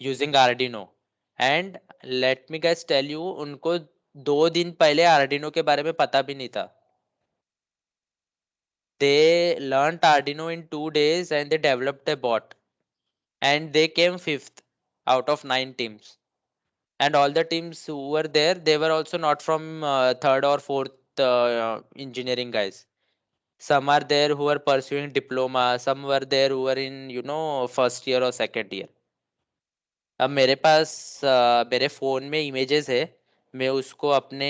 using Arduino and let me guys tell you उनको 2 दिन पहले आर्डिनो के बारे में पता भी नहीं था. They learned Arduino in 2 days and they developed a bot. And they came 5th out of 9 teams. And all the teams who were there, they were also not from 3rd or 4th engineering guys. Some are there who are pursuing diploma. Some were there who were in, first year or second year. अब मेरे पास मेरे phone में images है. मैं उसको अपने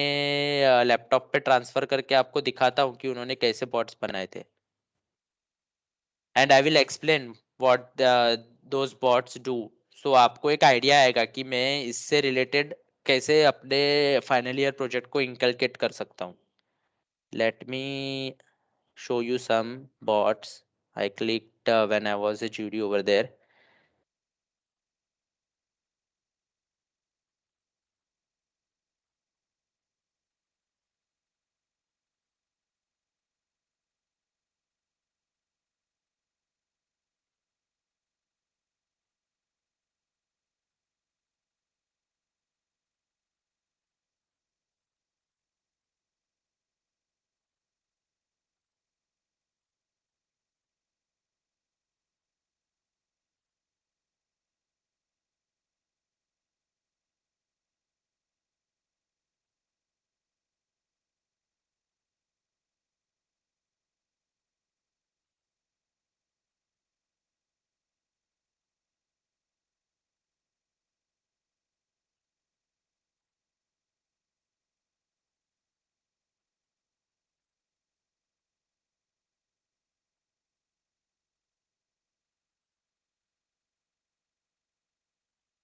laptop पे transfer करके आपको दिखाता हूँ कि उन्होंने कैसे बॉट्स बनाए थे. And I will explain what those bots do. So आपको एक आइडिया आएगा कि मैं इससे रिलेटेड कैसे अपने फाइनल ईयर प्रोजेक्ट को इंकलकेट कर सकता हूँ. Let me show you some bots I clicked when I was a GD over there.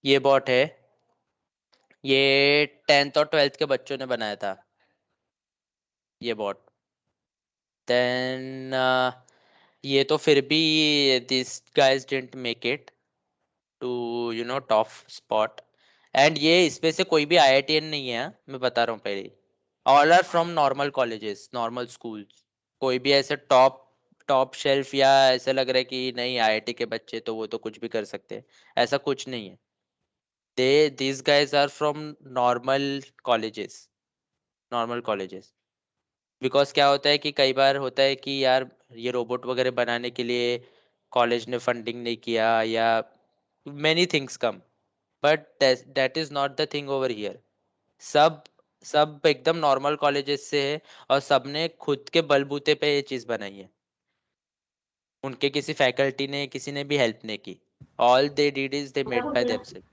ये बॉट है. ये 10th और 12th के बच्चों ने बनाया था ये बॉट. देन ये तो फिर भी this guys didn't make it to top spot. And ये इसमें से कोई भी IITian नहीं है. मैं बता रहा हूँ पहले ही. All are from normal colleges normal schools. कोई भी ऐसे टॉप टॉप शेल्फ या ऐसे लग रहा है कि नहीं IIT के बच्चे तो वो तो कुछ भी कर सकते हैं. ऐसा कुछ नहीं है. these guys are from normal colleges. Normal colleges. Because क्या होता है कि कई बार होता है कि यार ये रोबोट वगैरह बनाने के लिए कॉलेज ने फंडिंग नहीं किया या many things come. But that is not the thing over here. सब सब एकदम नॉर्मल कॉलेजेस से है और सबने खुद के बलबूते पे ये चीज बनाई है. उनके किसी फैकल्टी ने किसी ने भी हेल्प नहीं की. All they did is they made by themselves.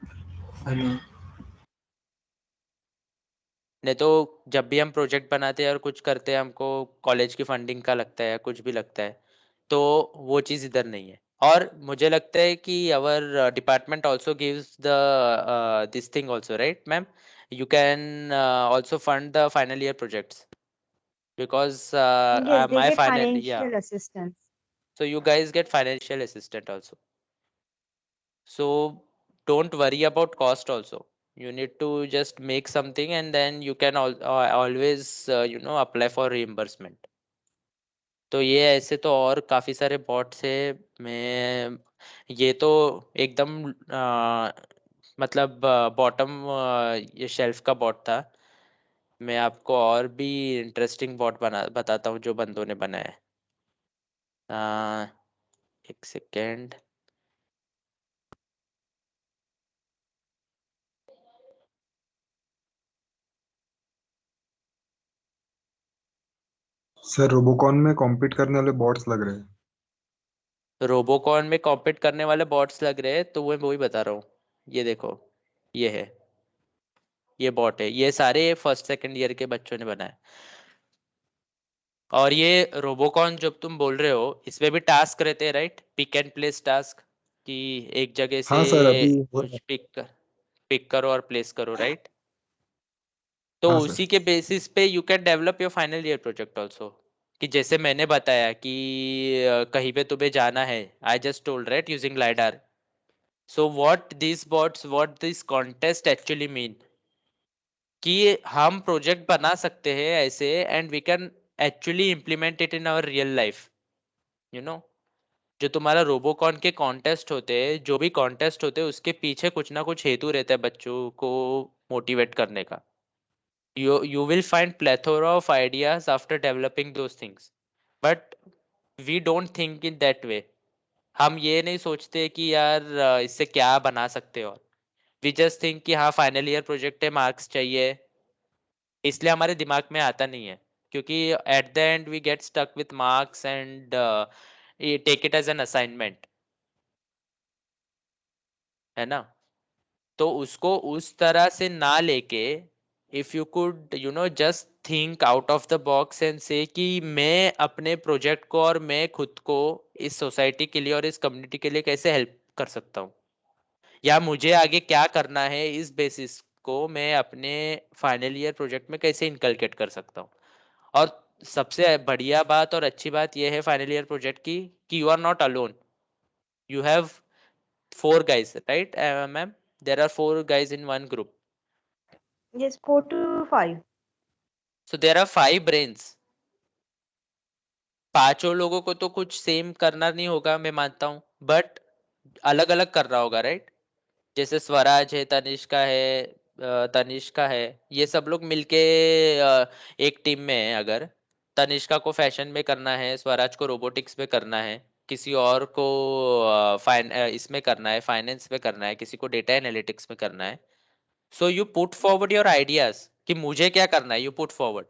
नहीं तो जब भी हम प्रोजेक्ट बनाते हैं और कुछ करते हैं हमको कॉलेज की फंडिंग का लगता है या कुछ भी लगता है तो वो चीज़ इधर नहीं है. और मुझे लगता है कि our department also gives the this thing also right ma'am. You can also fund the final year projects because Yes, they my get final yeah financial assistance. so you guys get financial assistant also. So don't worry about cost also. You need to just make something and then you can always apply for reimbursement. तो ये ऐसे तो और काफ़ी सारे bots है. मैं ये तो एकदम मतलब बॉटम ये शेल्फ का बॉट था. मैं आपको और भी इंटरेस्टिंग बॉट बताता हूँ जो बंदों ने बनाया है. एक सेकेंड. सर रोबोकॉन में कॉम्पीट करने वाले बॉट्स लग रहे हैं. रोबोकॉन में कॉम्पीट करने वाले बॉट्स लग रहे हैं तो वो ही बता रहा हूँ. ये देखो ये है ये बॉट है. ये सारे फर्स्ट सेकंड ईयर के बच्चों ने बनाए. और ये रोबोकॉन जब तुम बोल रहे हो इसमें भी टास्क रहते हैं right. Pick and place task कि एक जगह से हाँ सर अभी हो रहा कुछ पिक करो और प्लेस करो राइट. तो हाँ सर। उसी के बेसिस पे you can develop your final year project also, कि जैसे मैंने बताया कि कहीं पे तुम्हें जाना है, I just told right using lidar. So what this contest actually mean, कि हम प्रोजेक्ट बना सकते हैं ऐसे and we can actually implement it in our real life, you know. जो तुम्हारा रोबोकॉन के कॉन्टेस्ट होते हैं, जो भी कॉन्टेस्ट होते हैं, उसके पीछे कुछ ना कुछ हेतु रहता है बच्चों को मोटिवेट करने का. You will find plethora of ideas after developing those things, but we don't think in that way. हम ये नहीं सोचते कि यार इससे क्या बना सकते हो. We just think कि हाँ फाइनल ईयर प्रोजेक्ट है, मार्क्स चाहिए, इसलिए हमारे दिमाग में आता नहीं है. क्योंकि at the end we get stuck with marks and take it as an assignment, है ना. तो उसको उस तरह से ना लेके, if you could just think out of the box and say कि मैं अपने प्रोजेक्ट को और मैं खुद को इस सोसाइटी के लिए और इस कम्युनिटी के लिए कैसे हेल्प कर सकता हूँ, या मुझे आगे क्या करना है, इस बेसिस को मैं अपने फाइनल ईयर प्रोजेक्ट में कैसे इनकलकेट कर सकता हूँ. और सबसे बढ़िया बात और अच्छी बात यह है फाइनल ईयर प्रोजेक्ट की, कि you are not alone. You have 4 guys, right, ma'am? There are 4 guys in one group. Yes, 4 to 5. So there are 5 brains. पांचों लोगों को तो कुछ सेम करना नहीं होगा, मैं मानता हूँ, बट अलग अलग कर रहा होगा, राइट. जैसे स्वराज है, तनिष्का है, ये सब लोग मिलके एक टीम में है. अगर तनिष्का को फैशन में करना है, स्वराज को रोबोटिक्स में करना है, किसी और को इसमें करना है, फाइनेंस में करना है, किसी को डेटा एनालिटिक्स में करना है. So you put forward your ideas कि मुझे क्या करना है, यू पुट फॉरवर्ड.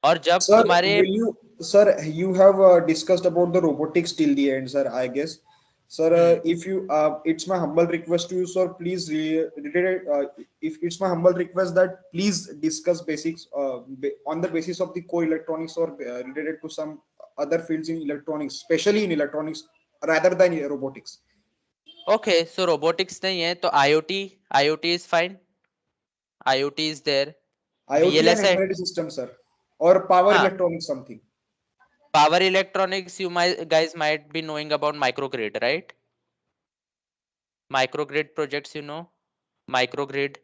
और जब Sir, तुम्हारे will you, sir, you have discussed about the robotics till the end, sir, I guess. Sir, if you, it's my humble request to you, sir, please, if it's my humble request that please discuss basics on the basis of the core electronics or related to some other fields in electronics, especially in electronics, rather than robotics. Okay, so robotics नहीं है तो IoT, IoT is fine, IoT is there. IoT and VLSI, embedded systems, sir, or power हाँ, electronics, something. power electronics, you guys might be knowing about microgrid, right? Microgrid projects, microgrid,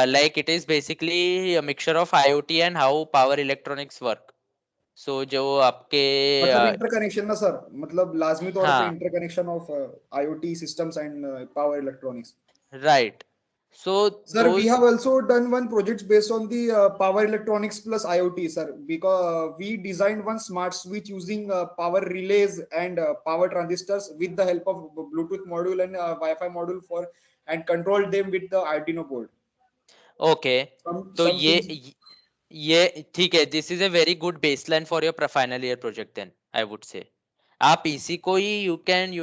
like it is basically a mixture of IoT and how power electronics work. So जो आपके मतलब interconnection ना sir, मतलब लाजमी तौर पे हाँ, interconnection of IoT systems and power electronics. right. So Sir, we those, have also done one project based on the power electronics plus IoT, sir, because we designed one smart switch using power relays and power transistors with the help of Bluetooth module and Wi-Fi module for, and controlled them with the Arduino board. okay. तो Some things. ये ठीक है. This is a very good baseline for your final year project then, I would say. आप इसी को ही you can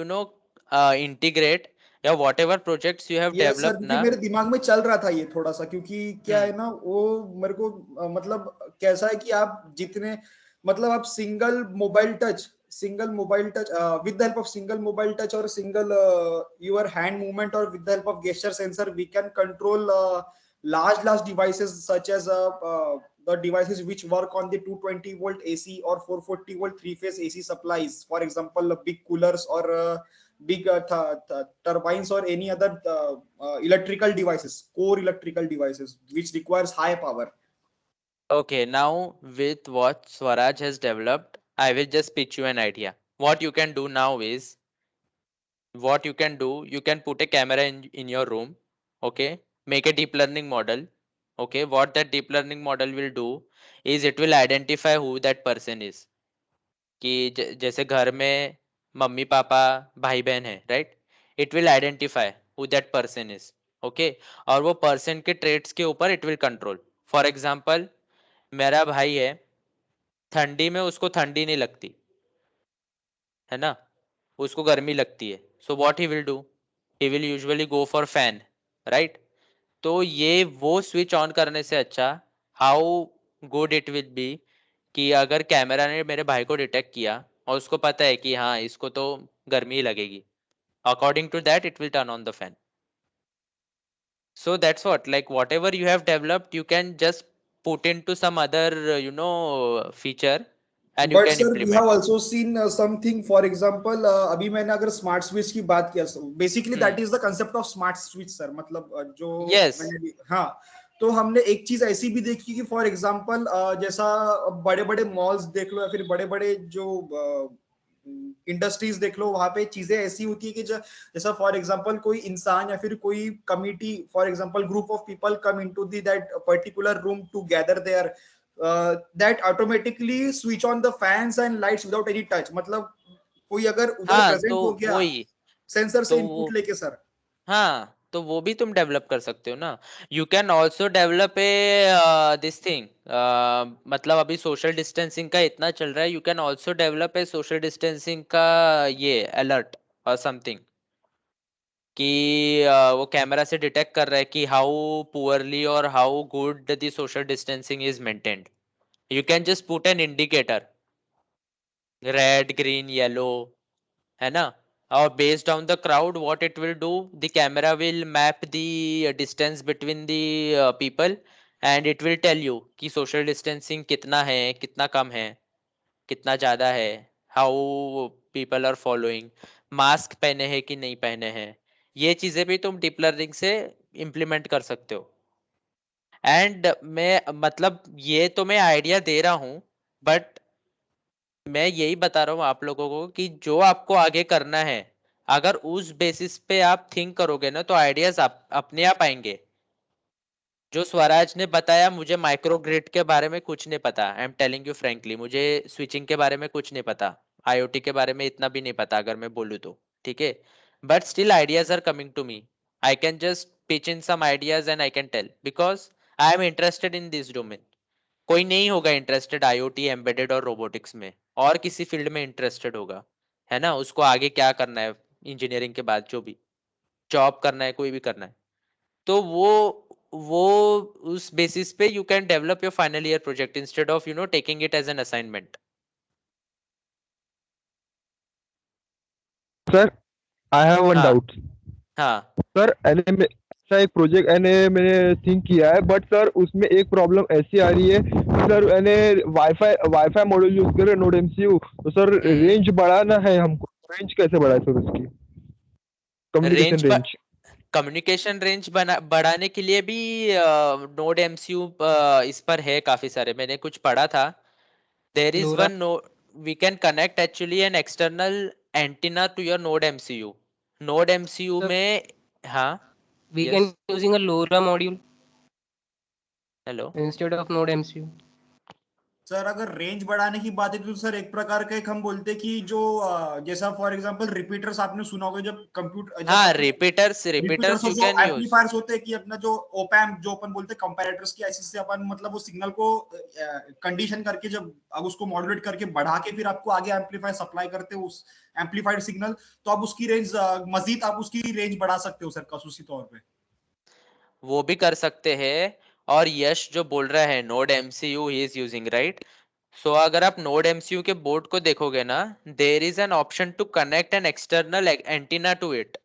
integrate, या whatever projects you have ये सर, डेवलप्ड क्योंकि ना. मेरे दिमाग में चल रहा था ये थोड़ा सा, क्योंकि क्या है ना, वो मेरे को मतलब कैसा है कि आप जितने, मतलब आप single mobile touch with the help of single mobile touch और सिंगल योर हैंड मूवमेंट और with the help of gesture sensor we can control large devices such as the devices which work on the 220 volt AC or 440 volt three phase AC supplies, for example big coolers or big turbines or any other electrical devices, core electrical devices which requires high power. Okay, now with what Swaraj has developed, I will just pitch you an idea. What you can do now is, you can put a camera in your room, okay? Make a deep learning model, okay? What that deep learning model will do is it will identify who that person is. कि जैसे घर में mummy papa भाई बहन है, right. It will identify who that person is, okay. और वो person के ट्रेड्स के ऊपर it will control. For example, मेरा भाई है, ठंडी में उसको ठंडी नहीं लगती है ना, उसको गर्मी लगती है. So what he will do, he will usually go for fan, right. तो ये वो स्विच ऑन करने से अच्छा, how good it will be, कि अगर कैमरा ने मेरे भाई को डिटेक्ट किया और उसको पता है कि हाँ इसको तो गर्मी ही लगेगी, according to that it will turn on the fan. So that's what, like whatever you have developed, you can just put into some other, feature and you but can sir we have implement. Also seen something for example अभी मैंने अगर smart switch की बात किया basically that is the concept of smart switch sir मतलब जो Yes. मैंने हाँ तो हमने एक चीज ऐसी भी देखी कि फॉर एग्जांपल जैसा बड़े बड़े मॉल्स देख लो या फिर बड़े बड़े जो इंडस्ट्रीज देख लो वहां पे चीजें ऐसी होती है कि जैसा फॉर एग्जांपल कोई इंसान या फिर कोई committee for example group of people come into that particular room to gather there that automatically switch on the fans and lights without any touch मतलब कोई अगर उधर हाँ, तो प्रेजेंट हो गया वही, सेंसर से तो वो, इनपुट लेके सर हाँ, तो वो भी तुम डेवलप कर सकते हो ना. You can also develop a this thing, मतलब अभी सोशल डिस्टेंसिंग का इतना चल रहा है, you can also develop a social distancing का ये अलर्ट और समथिंग, कि वो कैमरा से डिटेक्ट कर रहा है कि हाउ पुअरली और how good the social distancing is maintained. You can just put an indicator, red green yellow, है ना. और based on the crowd, what it will do, the camera will map the distance between the people, and it will tell you कि social distancing कितना है, कितना कम है, कितना ज्यादा है, how people are following, mask पहने हैं कि नहीं पहने हैं. ये चीजें भी तुम डीप लर्निंग से इम्प्लीमेंट कर सकते हो. एंड मैं मतलब ये तो मैं आइडिया दे रहा हूँ, बट मैं यही बता रहा हूँ आप लोगों को कि जो आपको आगे करना है, अगर उस बेसिस पे आप थिंक करोगे ना, तो आइडियाज आप अपने आप आएंगे. जो स्वराज ने बताया, मुझे माइक्रो ग्रिड के बारे में कुछ नहीं पता, I am telling you frankly. मुझे स्विचिंग के बारे में कुछ नहीं पता, आईओटी के बारे में इतना भी नहीं पता अगर मैं बोलूँ तो. ठीक है, but still ideas are coming to me. I can just pitch in some ideas and I can tell, because I am interested in this domain. कोई नहीं होगा इंटरेस्टेड आईओटी, एम्बेडेड और रोबोटिक्स में, और किसी फील्ड में इंटरेस्टेड होगा, है ना. उसको आगे क्या करना है इंजीनियरिंग के बाद, जो भी जॉब करना है, कोई भी करना है, तो वो उस बेसिस पे you can develop your final year project instead of taking it as an assignment. Sir I have one हाँ डाउट. हाँ. सर ऐसा एक प्रोजेक्ट मैंने थिंक किया है, बट सर उसमें एक प्रॉब्लम ऐसी आ रही है कि सर वाईफाई मॉड्यूल यूज कर रहे नोड एमसीयू, तो सर रेंज बढ़ाना है हमको. रेंज कैसे बढ़ाए सर उसकी, communication range range? Communication range बढ़ाने के लिए भी नोड एमसीयू इस पर है काफी सारे, मैंने कुछ पढ़ा था. There is LoRa, one node we can connect actually an external antenna to your node MCU. Node MCU sir, में, हाँ, we yes, can using a LoRa module hello. instead of Node MCU. Sir अगर range बढ़ाने की बात है तो sir एक प्रकार का एक हम बोलते हैं कि जो जैसा फॉर एग्जांपल रिपीटर्स आपने सुना होगा जब कंप्यूटर जब हाँ, अपने रिपीटर्स रिपीटर्स और यू जो कैन यूज. एम्पलीफायर्स होते हैं कि अपना जो ओपैम्प जो अपन बोलते हैं कंपैरेटर्स की ऐसे से अपन मतलब वो सिग्नल को कंडीशन करके जब अब उसको मॉड्यूलेट करके बढ़ा के फिर आपको आगे एम्पलीफायर सप्लाई करते हो उस एम्पलीफाइड सिग्नल, तो आप उसकी रेंज मजीद आप उसकी रेंज बढ़ा सकते हो सर खसूसी तौर पे. वो भी कर सकते हैं. और यश जो बोल रहा है नोड एमसीयू ही इज यूजिंग, राइट. सो अगर आप नोड एमसीयू के बोर्ड को देखोगे ना, there is an option to connect an external antenna to it.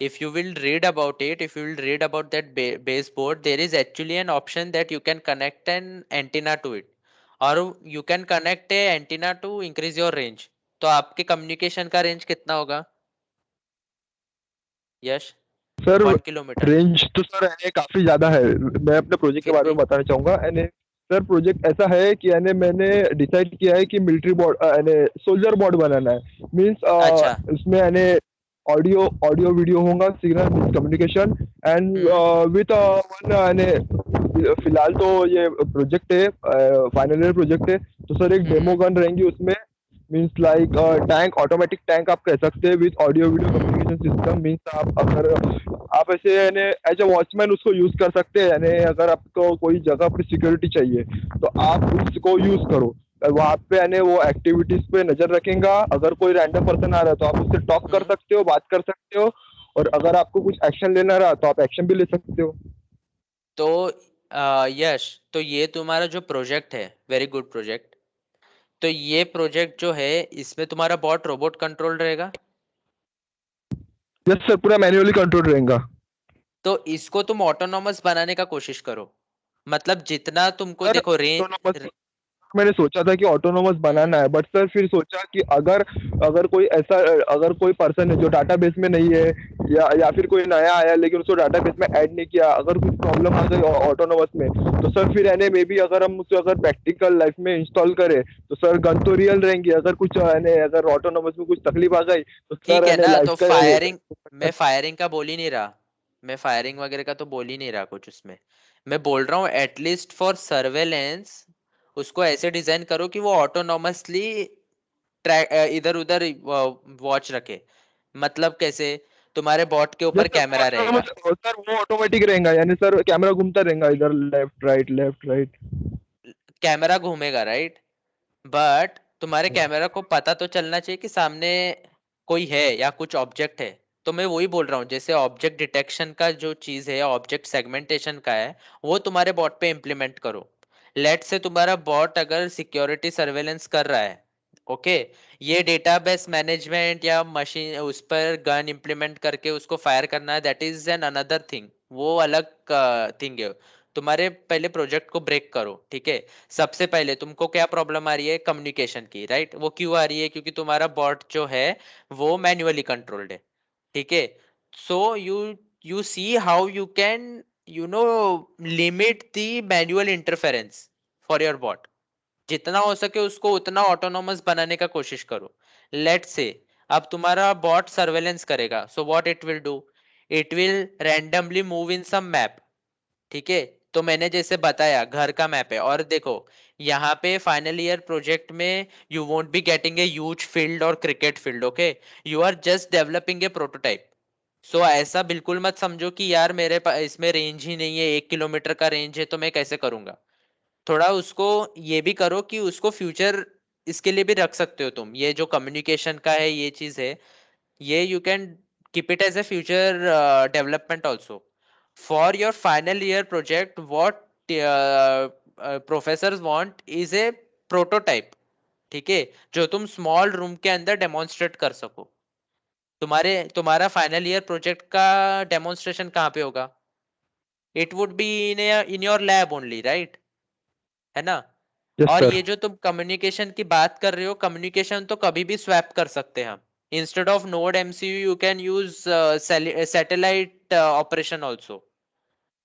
If you will read about it, if you will read about that baseboard, there is actually an option that you can connect an antenna to it, or you can connect a antenna to increase your range. तो आपके communication का range कितना होगा Yash? Sir 1 kilometre. Range तो sir काफी ज्यादा है. मैं अपने प्रोजेक्ट के फिर बारे भी में बताना चाहूंगा. सर प्रोजेक्ट ऐसा है कि मैंने डिसाइड किया है कि मिलिट्री बोर्ड सोल्जर बोर्ड बनाना है. मींस अच्छा. उसमें ऑडियो वीडियो होगा, signal means communication, and with one फिलहाल तो ये प्रोजेक्ट है, फाइनल ईयर प्रोजेक्ट है, तो सर एक डेमो गन रहेंगी उसमें. Means like tank, automatic tank आप कह सकते हैं, with audio video communication system. Means आप ऐसे एज ए वॉचमैन उसको यूज कर सकते हैं. अगर आपको कोई जगह पे सिक्योरिटी चाहिए तो आप उसको यूज करो. वहाँ पे वो एक्टिविटीज पे नजर रखेगा. अगर कोई रैंडम पर्सन आ रहा है तो आप उससे टॉक कर सकते हो, बात कर सकते हो, और अगर आपको कुछ एक्शन लेना रहा तो आप एक्शन भी ले सकते हो. तो यश, तो ये तुम्हारा जो प्रोजेक्ट है, वेरी गुड प्रोजेक्ट. तो ये प्रोजेक्ट जो है, इसमें तुम्हारा बॉट रोबोट कंट्रोल रहेगा? यस सर, पूरा मैन्युअली कंट्रोल रहेगा. तो इसको तुम ऑटोनॉमस बनाने का कोशिश करो, मतलब जितना तुमको सर देखो ऑटोनोमस मैंने सोचा था कि ऑटोनोमस बनाना है, बट सर फिर सोचा कि अगर अगर कोई ऐसा अगर कोई पर्सन है जो डाटाबेस में नहीं है, या फिर कोई नया आया लेकिन उसको डाटाबेस में ऐड नहीं किया, अगर कुछ प्रॉब्लम आ गई ऑटोनोमस में, तो सर फिर यानी मे बी अगर हम उसे अगर प्रैक्टिकल लाइफ में इंस्टॉल करें तो सर गन तो रियल रहेंगी, अगर कुछ यानी अगर ऑटोनोमस में कुछ तकलीफ आ गई तो ठीक सर है यानी ना, लाइफ तो का फायरिंग, मैं फायरिंग का बोल ही नहीं रहा, मैं फायरिंग वगैरह का तो बोल ही नहीं रहा कुछ उसमें। मैं बोल रहा हूँ एटलीस्ट फॉर सर्वेलेंस उसको ऐसे डिजाइन करो कि वो ऑटोनॉमसली ट्रैक इधर उधर वॉच रखे। मतलब कैसे, तुम्हारे बॉट के ऊपर कैमरा रहेगा, सर वो ऑटोमेटिक रहेगा, यानी सर कैमरा घूमता रहेगा इधर लेफ्ट राइट। कैमरा घूमेगा राइट, बट तुम्हारे कैमरा को पता तो चलना चाहिए कि सामने कोई है या कुछ ऑब्जेक्ट है। तो मैं वही बोल रहा हूँ, जैसे ऑब्जेक्ट डिटेक्शन का जो चीज है, ऑब्जेक्ट सेगमेंटेशन का है, वो तुम्हारे बॉट पे इम्प्लीमेंट करो। लेट से तुम्हारा बॉट अगर सिक्योरिटी सर्वेलेंस कर रहा है, ओके, ये डेटाबेस मैनेजमेंट या मशीन उस पर गन इम्प्लीमेंट करके उसको फायर करना है, that is an another thing, वो अलग थिंग है। तुम्हारे पहले प्रोजेक्ट को ब्रेक करो, ठीक है। सबसे पहले तुमको क्या प्रॉब्लम आ रही है, कम्युनिकेशन की, राइट। वो क्यों आ रही है, क्योंकि तुम्हारा बॉट जो है वो मैन्युअली कंट्रोल्ड है, ठीक है। So you see how you can you know limit the manual interference for your bot. जितना हो सके उसको उतना ऑटोनोमस बनाने का कोशिश करो। लेट से अब तुम्हारा बॉट सर्वेलेंस करेगा, so what it will do, it will randomly move in some map, ठीक है। तो मैंने जैसे बताया घर का मैप है, और देखो यहाँ पे फाइनल ईयर प्रोजेक्ट में you won't be getting a huge field और cricket field, okay, you are just developing a prototype. So ऐसा बिल्कुल मत समझो कि यार मेरे पास इसमें रेंज ही नहीं है, 1 किलोमीटर का रेंज है तो मैं कैसे करूंगा। थोड़ा उसको ये भी करो कि उसको फ्यूचर इसके लिए भी रख सकते हो तुम, ये जो कम्युनिकेशन का है ये चीज है, ये you can keep it as a future development also for your final year project. What professors want is a prototype, ठीक है, जो तुम स्मॉल रूम के अंदर डेमोन्स्ट्रेट कर सको। तुम्हारा फाइनल ईयर प्रोजेक्ट का डेमोन्स्ट्रेशन कहाँ पे होगा, it would be in your lab only, right, है ना। यस और सर। ये जो तुम कम्युनिकेशन की बात कर रहे हो, कम्युनिकेशन तो कभी भी स्वैप कर सकते हैं हम। Instead of node MCU you can use satellite operation also.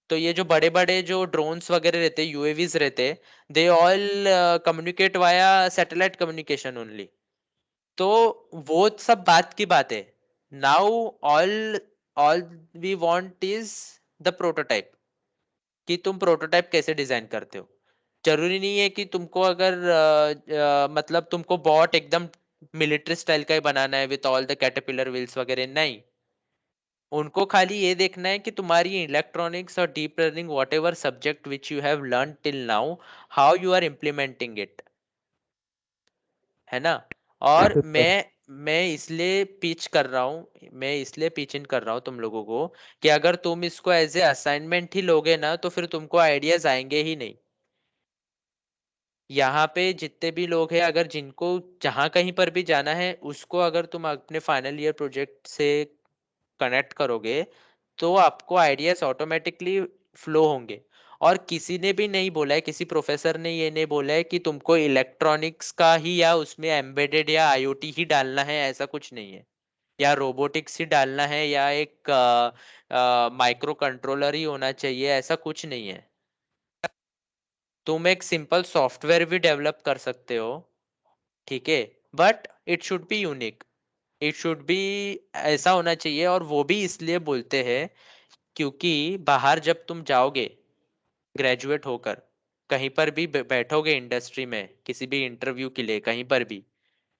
तो ये जो बड़े बड़े जो ड्रोन्स वगैरह रहते हैं, यूएवीज रहते, they all communicate via satellite communication only. तो वो सब बात की बात है। Now all all we want is the prototype, कि तुम प्रोटोटाइप कैसे डिजाइन करते हो। जरूरी नहीं है कि तुमको अगर मतलब तुमको बॉट एकदम मिलिट्री स्टाइल का ही बनाना है with all the caterpillar wheels वगैरह, नहीं। उनको खाली ये देखना है कि तुम्हारी इलेक्ट्रॉनिक्स और deep learning whatever subject which you have learn till now, how you are implementing it, है ना। और मैं इसलिए पिच कर रहा हूँ, मैं इसलिए पिच इन कर रहा हूँ तुम लोगों को, कि अगर तुम इसको एज ए असाइनमेंट ही लोगे ना तो फिर तुमको आइडियाज आएंगे ही नहीं। यहाँ पे जितने भी लोग हैं, अगर जिनको जहाँ कहीं पर भी जाना है, उसको अगर तुम अपने फाइनल ईयर प्रोजेक्ट से कनेक्ट करोगे तो आपको आइडियाज ऑटोमेटिकली फ्लो होंगे। और किसी ने भी नहीं बोला है, किसी प्रोफेसर ने ये नहीं बोला है कि तुमको इलेक्ट्रॉनिक्स का ही या उसमें एम्बेडेड या आईओटी ही डालना है, ऐसा कुछ नहीं है। या रोबोटिक्स ही डालना है, या एक माइक्रो कंट्रोलर ही होना चाहिए, ऐसा कुछ नहीं है। तुम एक सिंपल सॉफ्टवेयर भी डेवलप कर सकते हो, ठीक है, but it should be unique, it should be ऐसा होना चाहिए। और वो भी इसलिए बोलते हैं क्योंकि बाहर जब तुम जाओगे ग्रेजुएट होकर, कहीं पर भी बैठोगे इंडस्ट्री में किसी भी इंटरव्यू के लिए, कहीं पर भी,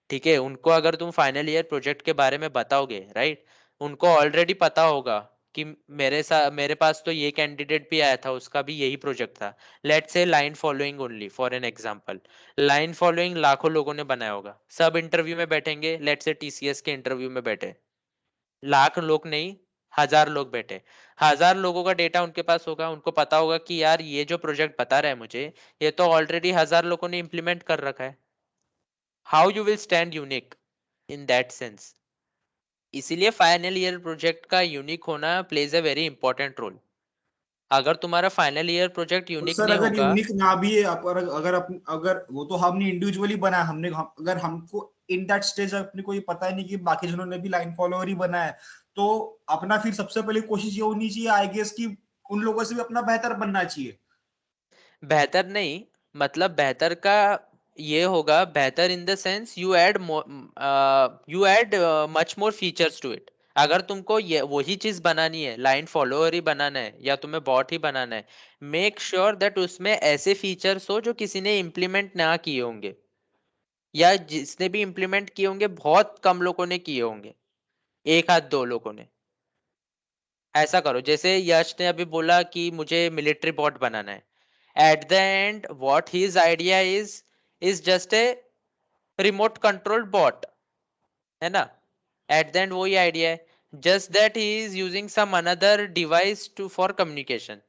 ठीक है, उनको अगर तुम फाइनल ईयर प्रोजेक्ट के बारे में बताओगे, राइट, उनको ऑलरेडी पता होगा कि मेरे पास तो ये कैंडिडेट भी आया था, उसका भी यही प्रोजेक्ट था। Let's say line following only for an example, line following लाखों लोगों ने बनाया होगा, सब इंटरव्यू में बैठेंगे, लेट्स से टीसीएस के इंटरव्यू में बैठे लाख लोग नहीं, 1000 लोग बैठे, 1000 लोगों का डेटा उनके पास होगा, उनको पता होगा कि यार ये जो प्रोजेक्ट बता रहा है मुझे, ये तो ऑलरेडी 1000 लोगों ने इम्प्लीमेंट कर रखा है। How you will stand unique in that sense. इसीलिए फाइनल ईयर प्रोजेक्ट का यूनिक होना plays a very important role. अगर तुम्हारा फाइनल ईयर प्रोजेक्ट तो यूनिक सर नहीं अगर होगा, यूनिक ना भी है अगर वो तो हमने इंडिविजुअली बनाया, अगर हमको इन दैट स्टेज अपने को ये पता ही नहीं कि बाकी जनों ने भी लाइन फॉलोअर ही बनाया है, तो अपना फिर सबसे पहले कोशिश ये होनी चाहिए आई गेस कि उन लोगों से भी अपना बेहतर बनना चाहिए। बेहतर नहीं, मतलब बेहतर का ये होगा, बेहतर in the sense you add much more features to it. अगर तुमको ये वही चीज बनानी है, लाइन फॉलोअर ही बनाना है या तुम्हें बॉट ही बनाना है, मेक श्योर दैट उसमें ऐसे फीचर्स हो जो किसी ने इम्प्लीमेंट ना किए होंगे, या जिसने भी इम्प्लीमेंट किए होंगे बहुत कम लोगों ने किए होंगे, एक आध दो लोगों ने। ऐसा करो जैसे यश ने अभी बोला कि मुझे मिलिट्री बॉट बनाना है। at the end what his idea is just a remote controlled bot, है ना? at the end वही आइडिया है, just that he is using some another device to for communication।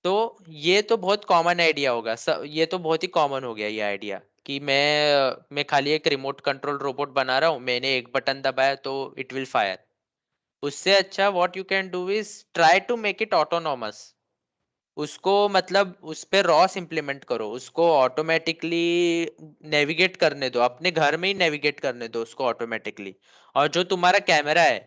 तो ये तो बहुत कॉमन आइडिया होगा, ये तो बहुत ही कॉमन हो गया ये आइडिया कि मैं खाली एक रिमोट कंट्रोल रोबोट बना रहा हूँ, मैंने एक बटन दबाया तो इट विल फायर। उससे अच्छा what you can do is try to make it autonomous. उसको मतलब उस पे रॉस इम्प्लीमेंट करो, उसको ऑटोमेटिकली नेविगेट करने दो, अपने घर में ही नेविगेट करने दो उसको ऑटोमेटिकली। और जो तुम्हारा कैमरा है,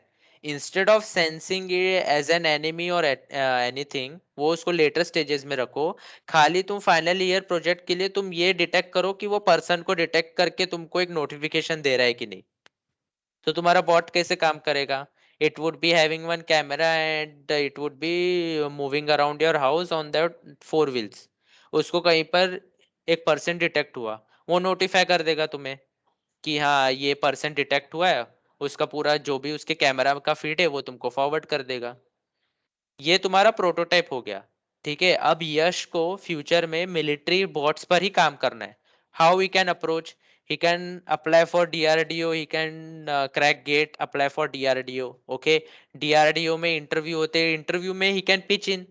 instead of sensing as an enemy और एनीथिंग, वो उसको लेटर स्टेजेस में रखो। खाली तुम फाइनल ईयर प्रोजेक्ट के लिए तुम ये डिटेक्ट करो कि वो पर्सन को डिटेक्ट करके तुमको एक नोटिफिकेशन दे रहा है कि नहीं। तो तुम्हारा बॉट कैसे काम करेगा? It would be having one camera and it would be moving around your house on that 4 wheels. उसको कहीं पर एक पर्सन डिटेक्ट हुआ, वो नोटिफाई कर देगा तुम्हें कि हाँ ये पर्सन डिटेक्ट हुआ है। उसका पूरा जो भी उसके कैमरा का फीड है वो तुमको फॉरवर्ड कर देगा। ये तुम्हारा प्रोटोटाइप हो गया। ठीक है, अब यश को फ्यूचर में मिलिट्री बॉट्स पर ही काम करना है। How we can approach? he can apply for DRDO, he can crack gate, apply for DRDO। okay, DRDO में इंटरव्यू होते हैं, इंटरव्यू में he can pitch in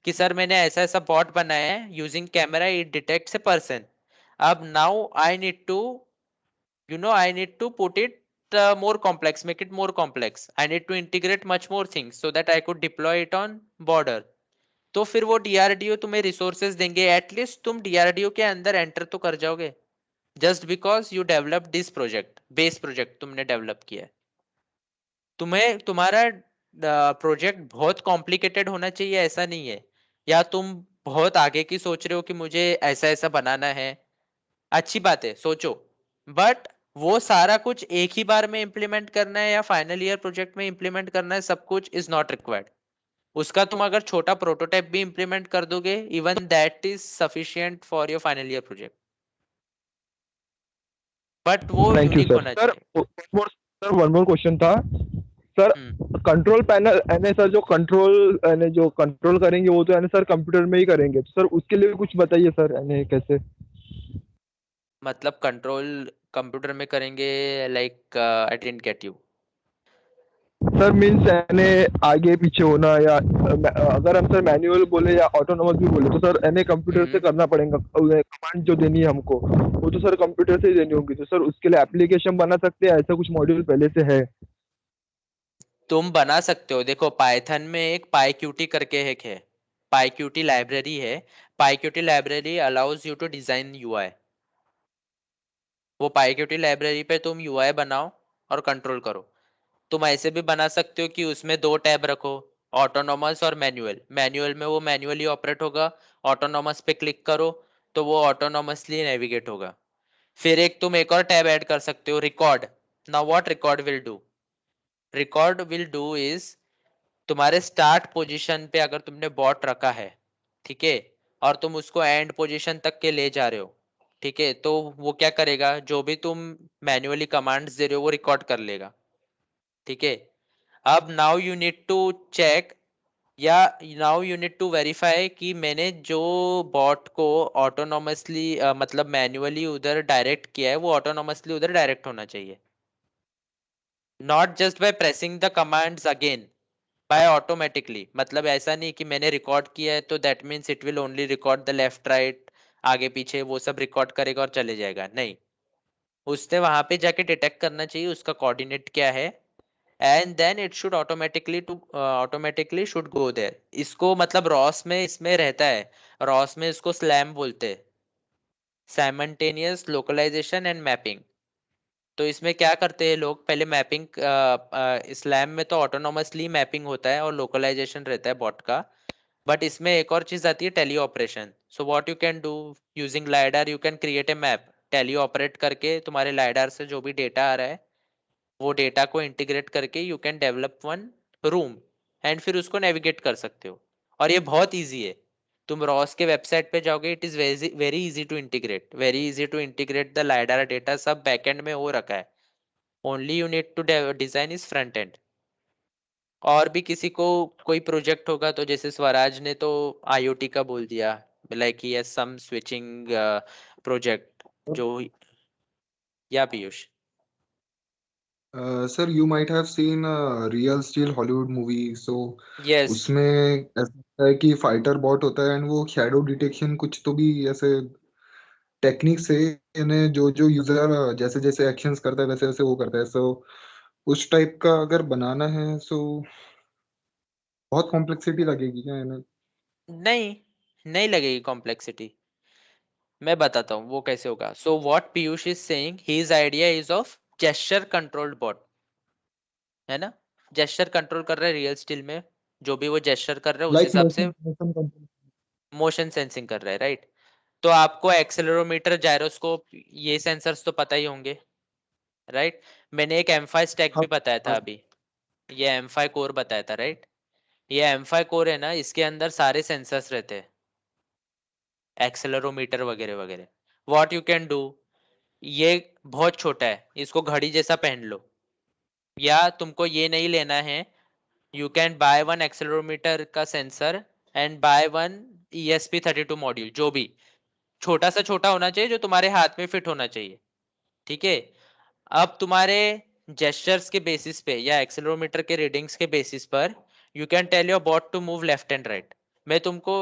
कि सर मैंने ऐसा ऐसा बॉट बनाया है using camera, it detects a person. अब now I need to put it more complex, make it more complex, I need to integrate much more things so that I could deploy it on border। तो फिर वो DRDO तुम्हें resources देंगे, at least तुम DRDO के अंदर enter तो कर जाओगे, just because you develop this project, base project तुमने डेवलप किया है। तुम्हें तुम्हारा प्रोजेक्ट बहुत कॉम्प्लिकेटेड होना चाहिए ऐसा नहीं है, या तुम बहुत आगे की सोच रहे हो कि मुझे ऐसा ऐसा बनाना है, अच्छी बात है सोचो, बट वो सारा कुछ एक ही बार में इम्प्लीमेंट करना है या फाइनल ईयर प्रोजेक्ट में इम्प्लीमेंट करना है, सब कुछ इज नॉट रिक्वायर्ड। उसका तुम अगर छोटा प्रोटोटाइप भी इम्प्लीमेंट कर दोगे, even that is sufficient for your final year project, but वो थैंक यू यूनिक सर। होना सर चाहिए। वन मोर क्वेश्चन था सर। कंट्रोल पैनल यानी सर जो कंट्रोल करेंगे वो तो यानी सर कंप्यूटर में ही करेंगे, तो सर उसके लिए कुछ बताइए सर, यानी कैसे? मतलब कंट्रोल कंप्यूटर में करेंगे, like I didn't get you. Sir means यानी आगे पीछे होना, या अगर हम सर मैनुअल बोले या ऑटोनोमस भी बोले तो सर यानी कंप्यूटर से करना पड़ेगा। कमांड जो देनी है हमको वो तो सर कंप्यूटर से ही देनी होगी, तो सर उसके लिए एप्लीकेशन बना सकते हैं, ऐसा कुछ मॉड्यूल पहले से है? तुम बना सकते हो, देखो पाइथन में एक पाईक्यूटी करके एक है, पाईक्यूटी लाइब्रेरी है। PyQt library allows you to design UI. वो पाईक्यूटी लाइब्रेरी पे तुम यूआई बनाओ और कंट्रोल करो। तुम ऐसे भी बना सकते हो कि उसमें 2 टैब रखो, ऑटोनोमस और मैनुअल। मैनुअल में वो मैनुअली ऑपरेट होगा, ऑटोनोमस पे क्लिक करो तो वो ऑटोनोमसली नेविगेट होगा। फिर एक और टैब ऐड कर सकते हो, record. Now what record will do? Record will do is तुम्हारे स्टार्ट पोजीशन पे अगर तुमने बॉट रखा है, ठीक है, और तुम उसको एंड पोजीशन तक के ले जा रहे हो, ठीक है, तो वो क्या करेगा, जो भी तुम मैन्युअली कमांड्स दे रहे हो वो रिकॉर्ड कर लेगा। ठीक है, अब now you need to check, या now you need to verify कि मैंने जो बॉट को ऑटोनोमसली मतलब मैन्युअली उधर डायरेक्ट किया है वो ऑटोनोमसली उधर डायरेक्ट होना चाहिए, not just by pressing the commands again by automatically. मतलब ऐसा नहीं कि मैंने रिकॉर्ड किया है तो that means it will only record the left right, आगे पीछे वो सब रिकॉर्ड करेगा और चले जाएगा, नहीं। उसने वहां पे जाके डिटेक्ट करना चाहिए उसका कोऑर्डिनेट क्या है, and then it should automatically should go there. इसको मतलब ROS में इसमें रहता है, ROS में इसको SLAM बोलते हैं, simultaneous localization and mapping. तो इसमें क्या करते हैं लोग, पहले मैपिंग, स्लैम में तो ऑटोनोमसली मैपिंग होता है और लोकलाइजेशन रहता है बॉट का, बट इसमें एक और चीज आती है, teleoperation. So what you can do using lidar, you can create a map, teleoperate करके तुम्हारे लाइडार से जो भी डेटा आ रहा है वो डेटा को इंटीग्रेट करके you can develop one room and फिर उसको नेविगेट कर सकते हो. और ये बहुत ईजी है. तुम रॉस के वेबसाइट पे जाओगे, it is very easy to integrate the lidar data, सब बैकएंड में हो रखा है. Only you need to design is front end. और भी किसी को कोई प्रोजेक्ट होगा तो जैसे स्वराज ने तो आईओटी का बोल दिया, like he has some switching project जो, या Piyush. Sir, you might have seen Real Steel Hollywood movie. So yes, उसमें ऐसा होता है कि फाइटर बॉट होता है एंड वो शैडो डिटेक्शन कुछ तो भी ऐसे टेक्निक से इन्हें जो जो यूजर जैसे जैसे एक्शंस करता है वैसे वैसे वो करता है. सो उस टाइप का अगर बनाना है सो बहुत कॉम्प्लेक्सिटी लगेगी क्या इन्हें? नहीं, नहीं लगेगी कॉम्प्लेक्सिटी. मैं बताता हूँ वो कैसे होगा. So what Piyush is saying, his idea is of gesture controlled bot, है ना. जेस्चर कंट्रोल कर रहा है रियल स्टील में, जो भी वो जेस्चर कर रहा है उस लाइक हिसाब से मोशन कंट्रोल. मोशन सेंसिंग कर रहा है, राइट. तो आपको एक्सेलेरोमीटर, जायरोस्कोप, ये सेंसर्स तो पता ही होंगे, राइट. मैंने एक M5 स्टैक हाँ भी बताया था हाँ. अभी, ये M5 कोर बताया था, राइट. ये M5 कोर है ना, इसके अंदर सारे सेंसर्स रहते हैं, एक्सेलेरोमीटर वगैरह वगैरह. व्हाट यू कैन डू, ये बहुत छोटा है, इसको घड़ी जैसा पहन लो, या तुमको ये नहीं लेना है, you can buy one accelerometer का sensor and buy one ESP32 module, जो भी छोटा सा छोटा होना चाहिए, जो तुम्हारे हाथ में फिट होना चाहिए, ठीक है. अब तुम्हारे जेस्चर्स के बेसिस पे या एक्सेलेरोमीटर के रीडिंग्स के बेसिस पर you can tell your bot to move left and right. मैं तुमको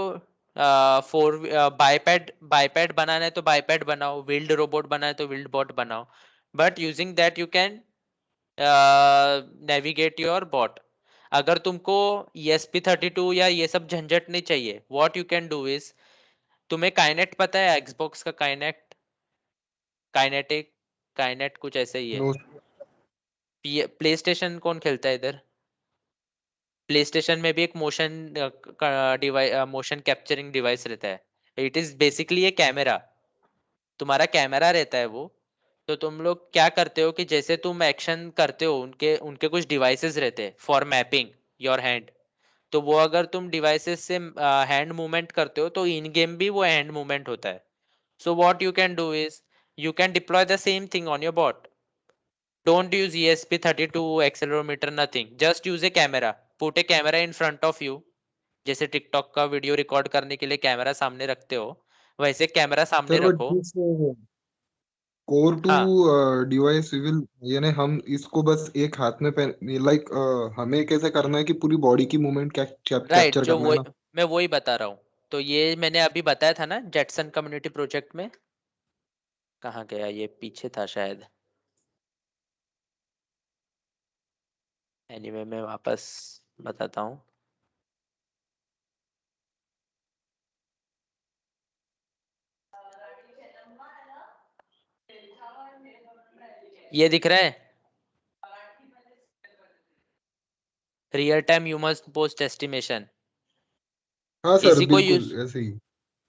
फोर बाईपैड बनाना है तो बाईपैड बनाओ, व्हील्ड रोबोट बनाना है तो व्हील्ड बॉट बनाओ, but using that you can navigate your bot. अगर तुमको ESP32 या ये सब झंझट नहीं चाहिए, what you can do is, तुम्हें काइनेट पता है, एक्सबॉक्स का काइनेट, काइनेटिक काइनेट कुछ ऐसे ही है. नो. प्ले स्टेशन कौन खेलता है इधर? प्ले स्टेशन में भी एक motion device, motion capturing device रहता है. It is basically A camera, तुम्हारा कैमरा रहता है वो. तो तुम लोग क्या करते हो कि जैसे तुम एक्शन करते हो, उनके उनके कुछ डिवाइसेस रहते हैं फॉर मैपिंग योर हैंड. तो वो अगर तुम डिवाइसेस से हैंड मूवमेंट करते हो तो इन गेम भी वो हैंड मूवमेंट होता है. सो what you can do is, you can deploy the same thing on your bot. Don't use ESP32 accelerometer, nothing. Just use a camera. Put a camera in front of you. जैसे TikTok का video record करने के लिए camera सामने रखते हो, वैसे camera सामने सर बट रखो. दिस कोर टू हाँ, डिवाइस विल, यानी हम इसको बस एक हाथ में पहन लाइक हमें कैसे करना है कि पूरी बॉडी की मूवमेंट राइट. कैप्चर जो करना वो है ना. मैं वही बता रहा हूँ. तो ये मैंने अभी बताया था ना जेटसन कम्युनिटी प्रोजेक्ट में. कहाँ गया ये, पीछे था शायद. एनीवे मैं वापस बताता हूँ. ये दिख रहा है, real time human post estimation. हाँ सर इसी को यूज, बिल्कुल ऐसे ही.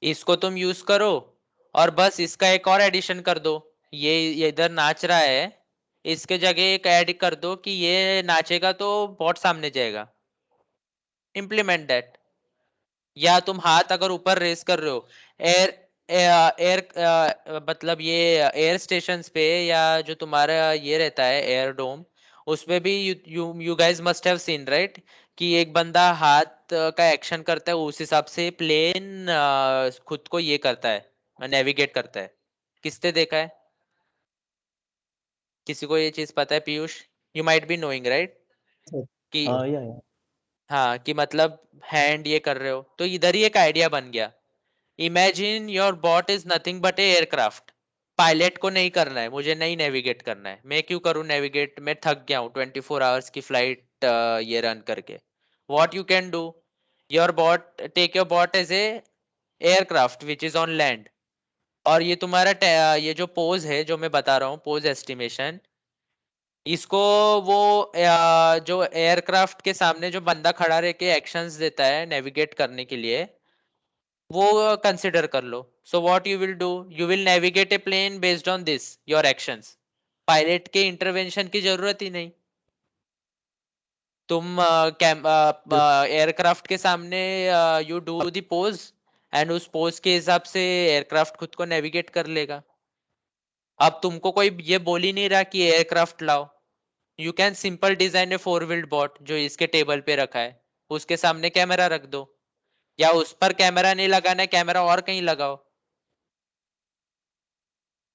इसको तुम यूज करो और बस इसका एक और एडिशन कर दो. ये इधर नाच रहा है, इसके जगह एक ऐड कर दो कि ये नाचेगा तो बॉट सामने जाएगा. Implement that. या तुम हाथ अगर ऊपर रेस कर रहे हो, एयर एयर मतलब ये एयर स्टेशंस पे, या जो तुम्हारा ये रहता है एयर डोम, उसमें भी you guys must have seen right, कि एक बंदा हाथ का एक्शन करता है, उस हिसाब से प्लेन खुद को ये करता है, नेविगेट करता है. किसने देखा है, किसी को ये चीज पता है Piyush? You might be knowing right, कि या हाँ, कि मतलब हैंड ये कर रहे हो, तो इधर ही एक आइडिया बन गया. Imagine your bot is nothing but a aircraft, pilot को नहीं करना है, मुझे नहीं नेविगेट करना है, मैं क्यों करूँ नेविगेट, मैं थक गया हूँ 24 आवर्स की फ्लाइट ये रन करके। What you can do, your bot, take your bot as a aircraft which is on land, और ये तुम्हारा ये जो पोज है जो मैं बता रहा हूँ, पोज एस्टिमेशन, इसको वो जो एयरक्राफ्ट के सामने जो बंदा खड़ा रह के एक्शंस देता है नेविगेट करने के लिए, वो कंसिडर कर लो। So what you will do, you will navigate a plane based on this your actions, pilot के इंटरवेंशन की जरूरत ही नहीं। तुम एयरक्राफ्ट के सामने you do the pose and उस पोज के हिसाब से एयरक्राफ्ट खुद को नेविगेट कर लेगा। अब तुमको कोई ये बोल ही नहीं रहा कि एयरक्राफ्ट लाओ, you can simple design a 4 wheeled bot जो इसके टेबल पे रखा है, उसके सामने कैमरा रख दो, या उस पर कैमरा नहीं लगाना है, कैमरा और कहीं लगाओ,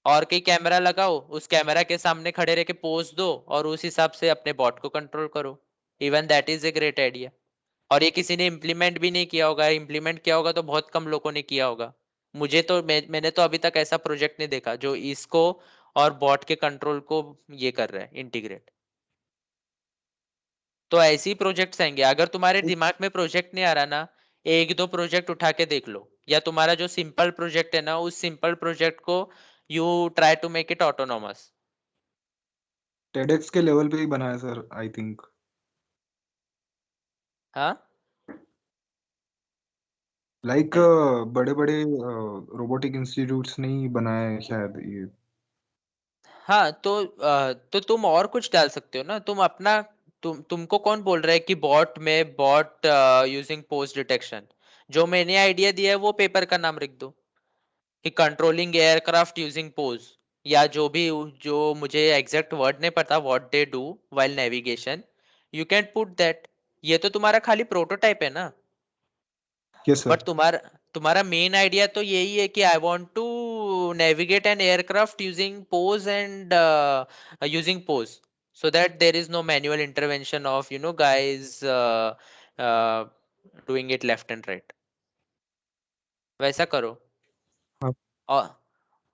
और कहीं कैमरा लगाओ, उस कैमरा के सामने खड़े रह के पोज दो और उस हिसाब से अपने बॉट को कंट्रोल करो। Even that is a great idea. और ये किसी ने इम्प्लीमेंट भी नहीं किया होगा, इम्प्लीमेंट किया होगा तो बहुत कम लोगों ने किया होगा। मुझे तो मैंने तो अभी तक ऐसा प्रोजेक्ट नहीं देखा जो इसको और बॉट के कंट्रोल को ये कर रहा है इंटीग्रेट। तो ऐसे ही प्रोजेक्ट्स आएंगे। अगर तुम्हारे दिमाग में प्रोजेक्ट नहीं आ रहा ना, एक दो प्रोजेक्ट उठा के देख लो, या तुम्हारा जो सिंपल प्रोजेक्ट है ना, उस सिंपल प्रोजेक्ट को you try to make it autonomous. TEDx के लेवल पे ही बना है सर, आई थिंक। हाँ, लाइक बड़े बड़े रोबोटिक इंस्टीट्यूट्स ने ही बनाया है शायद ये। हाँ, तो तुम और कुछ डाल सकते हो ना, तुम अपना, तुमको कौन बोल रहा है कि बॉट यूजिंग पोज डिटेक्शन, जो मैंने आइडिया दिया है वो पेपर का नाम लिख दो कि कंट्रोलिंग एयरक्राफ्ट यूजिंग पोज, या जो भी, जो मुझे एग्जैक्ट वर्ड नहीं पता what they do while navigation, you can put that. ये तो तुम्हारा खाली प्रोटोटाइप है ना, यस बट सर। तुम्हारा तुम्हारा मेन आइडिया तो यही है कि I want to navigate an aircraft using pose and using pose, so that there is no manual intervention of guys doing it left and right, वैसा करो। हाँ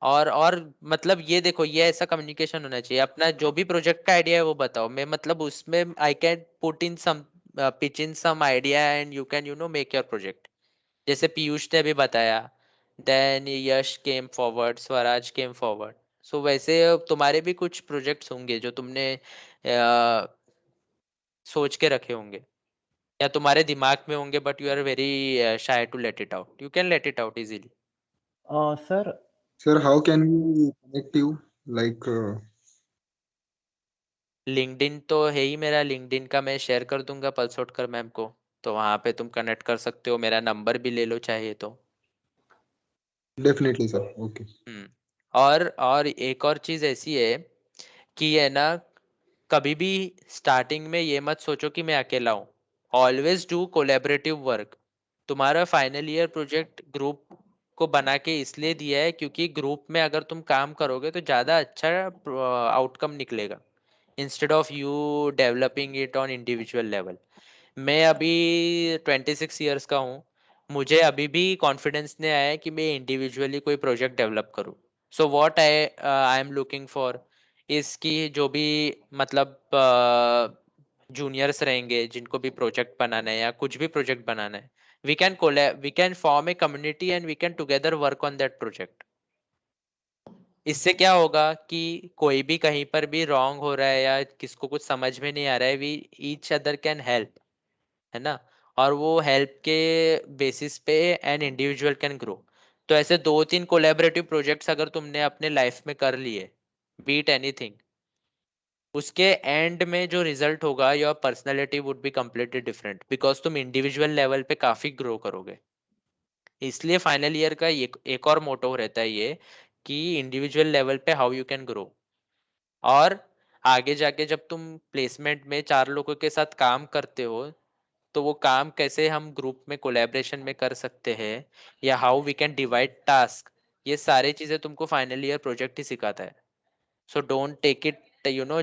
और और मतलब ये देखो, ये ऐसा कम्युनिकेशन होना चाहिए। अपना जो भी प्रोजेक्ट का आइडिया है वो बताओ, मैं मतलब उसमें I can put in some, pitch in some idea and you can make your project. जैसे पीयूष ने भी बताया, then Yash came forward, Swaraj came forward. So वैसे तुम्हारे भी कुछ प्रोजेक्ट्स होंगे जो तुमने सोच के रखे होंगे, या तुम्हारे दिमाग में होंगे, but you are very shy to let it out. You can let it out easily. Sir sir, how can we connect you, like LinkedIn तो है ही मेरा, लिंक्डइन का मैं शेयर कर दूंगा पल्सोटकर मैम को, तो वहां पे तुम कनेक्ट कर सकते हो, मेरा नंबर भी ले लो चाहिए तो। Definitely sir, okay. और एक और चीज ऐसी है कि है ना, कभी भी स्टार्टिंग में ये मत सोचो कि मैं अकेला हूँ। Always do collaborative work. तुम्हारा फाइनल ईयर प्रोजेक्ट ग्रुप को बना के इसलिए दिया है क्योंकि ग्रुप में अगर तुम काम करोगे तो ज्यादा अच्छा आउटकम निकलेगा, instead of you developing it on individual level. मैं अभी 26 ईयर्स का हूँ, मुझे अभी भी कॉन्फिडेंस नहीं आया है कि मैं इंडिविजुअली कोई प्रोजेक्ट डेवलप करूँ। So what I am looking for, इसकी जो भी मतलब जूनियर्स रहेंगे जिनको भी प्रोजेक्ट बनाना है या कुछ भी प्रोजेक्ट बनाना है, we can form a community and we can together work on that project. इससे क्या होगा कि कोई भी कहीं पर भी रॉन्ग हो रहा है या किसको कुछ समझ में नहीं आ रहा है, we each other can help, है ना। और वो हेल्प के बेसिस पे एन इंडिविजुअल कैन ग्रो। तो ऐसे 2-3 कोलैबोरेटिव प्रोजेक्ट्स अगर तुमने अपने लाइफ में कर लिए, बीट एनीथिंग, उसके एंड में जो रिजल्ट होगा, your personality would be completely different, because तुम इंडिविजुअल लेवल पे काफी ग्रो करोगे। इसलिए फाइनल ईयर का एक और मोटो रहता है ये कि इंडिविजुअल लेवल पे हाउ यू कैन ग्रो। और आगे जाके जब तुम प्लेसमेंट में 4 लोगों के साथ काम करते हो, तो वो काम कैसे हम ग्रुप में कोलैबोरेशन में कर सकते हैं, या how we can divide task, ये सारी चीजें तुमको फाइनल ईयर प्रोजेक्ट ही सिखाता है। So don't take it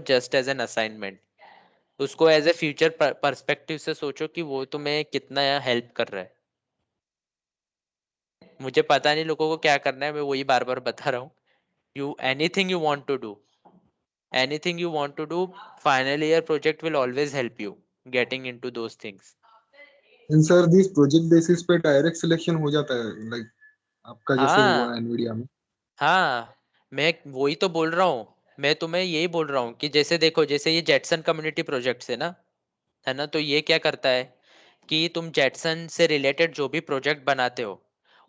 just as an assignment, उसको एज ए फ्यूचर पर्सपेक्टिव से सोचो कि वो तुम्हें कितना हेल्प कर रहा है। मुझे पता नहीं लोगों को क्या करना है, मैं वही बार बार बता रहा हूँ, anything you want to do, final year project will always help you getting into those things. In sir this project basis पे डायरेक्ट सिलेक्शन हो जाता है लाइक आपका जैसे हुआ हाँ एनवीडिया में? हाँ, मैं वही तो बोल रहा हूँ, मैं तुम्हें यही बोल रहा हूँ कि जैसे देखो, जैसे ये जेटसन कम्युनिटी प्रोजेक्ट है ना, तो ये क्या करता है कि तुम जेटसन से रिलेटेड जो भी प्रोजेक्ट बनाते हो,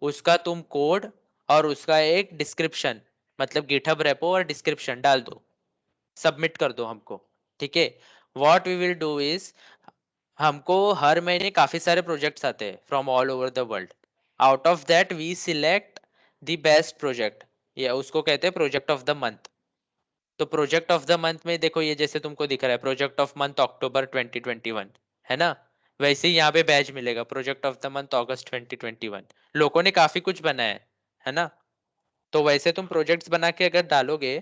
उसका तुम कोड और उसका एक डिस्क्रिप्शन, मतलब गिटहब रेपो और डिस्क्रिप्शन डाल दो, सबमिट कर दो हमको, ठीक है। What we will do is, हमको हर महीने काफी सारे प्रोजेक्ट्स आते हैं from all over the world. Out of that we select the best project, या उसको कहते हैं प्रोजेक्ट ऑफ द मंथ। तो प्रोजेक्ट ऑफ द मंथ में देखो, ये जैसे तुमको दिख रहा है प्रोजेक्ट ऑफ मंथ अक्टूबर 2021, है ना, वैसे ही यहाँ पे बैच मिलेगा प्रोजेक्ट ऑफ द मंथ अगस्त 2021। लोगों ने काफी कुछ बनाया है ना, तो वैसे तुम प्रोजेक्ट्स बना के अगर डालोगे,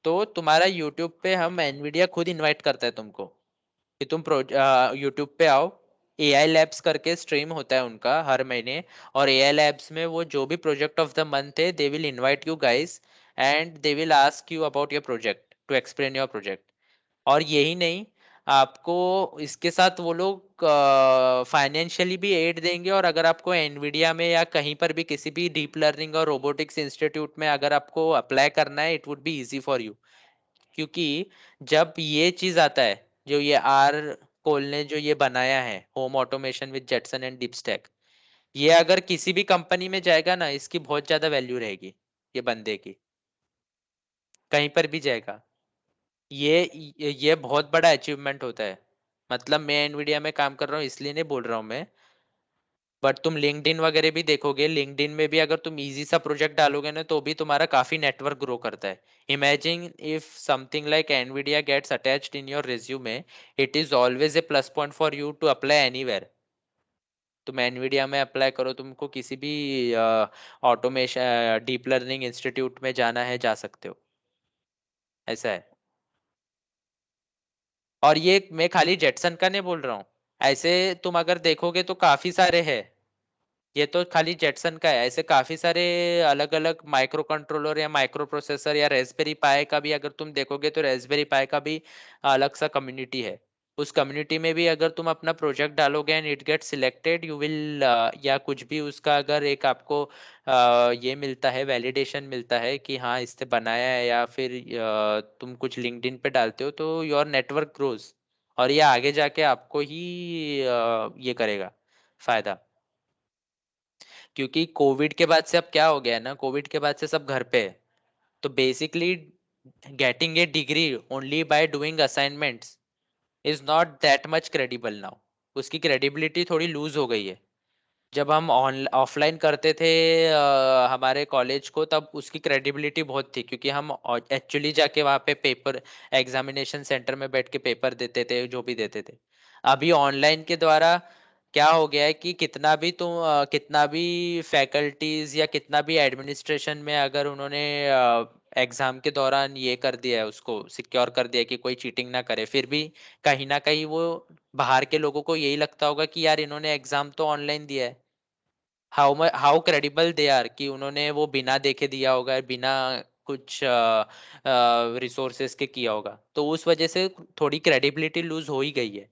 तो तुम्हारा यूट्यूब पे हम एनवीडिया खुद इनवाइट करता है तुमको कि तुम यूट्यूब पे आओ। एआई लैब्स करके स्ट्रीम होता है उनका हर महीने, और एआई लैब्स में वो जो भी प्रोजेक्ट ऑफ द मंथ है, they will invite you guys and they will ask you about your project to explain your project. और यही नहीं, आपको इसके साथ वो लोग फाइनेंशियली भी एड देंगे, और अगर आपको एनवीडिया में या कहीं पर भी किसी भी डीप लर्निंग और रोबोटिक्स इंस्टीट्यूट में अगर आपको अप्लाई करना है, it would be easy for you. क्योंकि जब ये चीज आता है, जो ये आर कोल ने जो ये बनाया है home automation with Jetson and DeepStack, ये अगर किसी भी कंपनी में जाएगा ना, इसकी बहुत ज्यादा वैल्यू रहेगी, ये बंदे की कहीं पर भी जाएगा। ये बहुत बड़ा अचीवमेंट होता है। मतलब मैं एनवीडिया में काम कर रहा हूँ इसलिए नहीं बोल रहा हूँ मैं, बट तुम लिंक्डइन वगैरह भी देखोगे, लिंक्डइन में भी अगर तुम इजी सा प्रोजेक्ट डालोगे ना, तो भी तुम्हारा काफी नेटवर्क ग्रो करता है। Imagine if something like Nvidia gets attached in your resume, it is always a plus point for you to apply anywhere. तुम एनवीडिया में अप्लाई करो, तुमको किसी भी ऑटोमेशन डीप लर्निंग इंस्टीट्यूट में जाना है, जा सकते हो, ऐसा है। और ये मैं खाली जेटसन का नहीं बोल रहा हूँ, ऐसे तुम अगर देखोगे तो काफी सारे हैं। ये तो खाली जेटसन का है, ऐसे काफी सारे अलग अलग माइक्रो कंट्रोलर या माइक्रो प्रोसेसर या रेस्पबेरी पाई का भी अगर तुम देखोगे, तो रेस्पबेरी पाई का भी अलग सा कम्युनिटी है। उस कम्युनिटी में भी अगर तुम अपना प्रोजेक्ट डालोगे and it get selected, you will, या कुछ भी उसका अगर एक आपको ये मिलता है, वैलिडेशन मिलता है कि हाँ इसने बनाया है, या फिर तुम कुछ लिंक्डइन पे डालते हो, तो योर नेटवर्क ग्रोज, और ये आगे जाके आपको ही ये करेगा फायदा। क्योंकि कोविड के बाद से अब क्या हो गया है ना, कोविड के बाद से सब घर पे है, तो basically getting a degree only by doing assignments is not that much credible now. उसकी क्रेडिबिलिटी थोड़ी लूज हो गई है। जब हम ऑन ऑफलाइन करते थे हमारे कॉलेज को, तब उसकी क्रेडिबिलिटी बहुत थी, क्योंकि हम एक्चुअली जाके वहाँ पे पेपर, एग्जामिनेशन सेंटर में बैठ के पेपर देते थे, जो भी देते थे। अभी ऑनलाइन के द्वारा क्या हो गया है कि कितना भी फैकल्टीज या कितना भी एडमिनिस्ट्रेशन में अगर उन्होंने एग्जाम के दौरान ये कर दिया है, उसको सिक्योर कर दिया है कि कोई चीटिंग ना करे, फिर भी कहीं ना कहीं वो बाहर के लोगों को यही लगता होगा कि यार इन्होंने एग्जाम तो ऑनलाइन दिया है, हाउ क्रेडिबल दे आर, कि उन्होंने वो बिना देखे दिया होगा, बिना कुछ रिसोर्सेज के किया होगा, तो उस वजह से थोड़ी क्रेडिबिलिटी लूज हो ही गई है।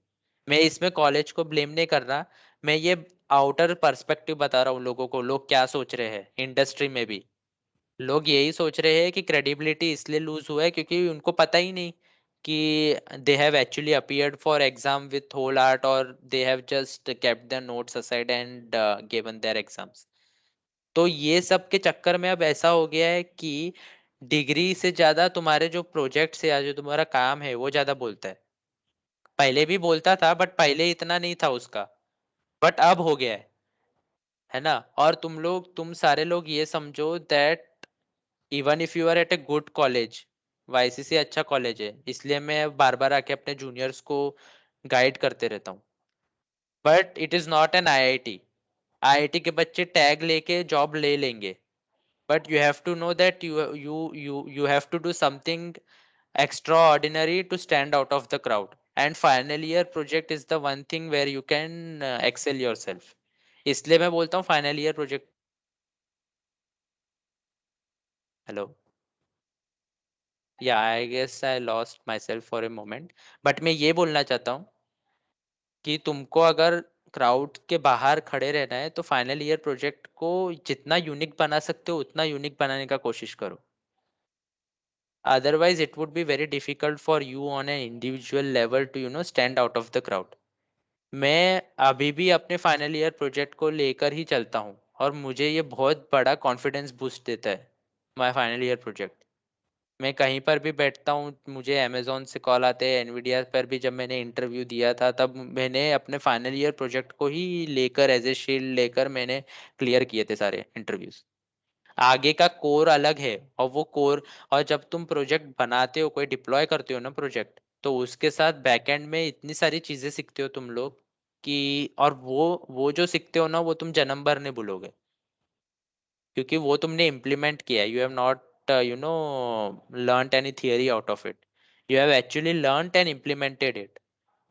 मैं इसमें कॉलेज को ब्लेम नहीं कर रहा, मैं ये आउटर पर्सपेक्टिव बता रहा हूँ लोगों को, लोग क्या सोच रहे हैं इंडस्ट्री में भी। लोग यही सोच रहे हैं कि क्रेडिबिलिटी इसलिए लूज हुआ है क्योंकि उनको पता ही नहीं कि they have actually appeared for exam with whole art, और they have just kept their notes aside and given their exams. तो ये सब के चक्कर में अब ऐसा हो गया है कि डिग्री से ज्यादा तुम्हारे जो प्रोजेक्ट्स है या जो तुम्हारा काम है वो ज्यादा बोलता है। पहले भी बोलता था, बट पहले इतना नहीं था उसका, बट अब हो गया है ना। और तुम सारे लोग ये समझो that even if you are at a good college, YCC अच्छा कॉलेज है, इसलिए मैं बार बार आके अपने जूनियर्स को गाइड करते रहता हूँ, but it is not an IIT. IIT के बच्चे टैग लेके जॉब ले लेंगे, but you have to know that you have to do something extraordinary to stand out of the crowd, and final year project is the one thing where you can excel yourself। इसलिए मैं बोलता हूँ final year project. Hello. Yeah I guess I lost myself for a moment, but मैं ये बोलना चाहता हूँ कि तुमको अगर क्राउड के बाहर खड़े रहना है तो फाइनल ईयर प्रोजेक्ट को जितना यूनिक बना सकते हो उतना यूनिक बनाने का कोशिश करो. Otherwise, it would be very difficult for you on an individual level to stand out of the crowd. मैं अभी भी अपने फाइनल ईयर प्रोजेक्ट को लेकर ही चलता हूँ और मुझे ये बहुत बड़ा कॉन्फिडेंस बूस्ट देता है. माय फाइनल ईयर प्रोजेक्ट, मैं कहीं पर भी बैठता हूँ, मुझे अमेजोन से कॉल आते हैं, एनवीडिया पर भी जब मैंने इंटरव्यू दिया था तब मैंने अपने फाइनल ईयर प्रोजेक्ट को ही लेकर एज ए शील्ड लेकर मैंने क्लियर किए थे सारे इंटरव्यूज. आगे का कोर अलग है और वो कोर, और जब तुम प्रोजेक्ट बनाते हो, कोई डिप्लॉय करते हो ना प्रोजेक्ट, तो उसके साथ बैकएंड में इतनी सारी चीजें सीखते हो तुम लोग कि, और वो जो सीखते हो ना वो तुम जन्म भर नहीं भूलोगे, क्योंकि वो तुमने इम्प्लीमेंट किया है. You have not learned any theory out of it, you have actually learned and implemented it.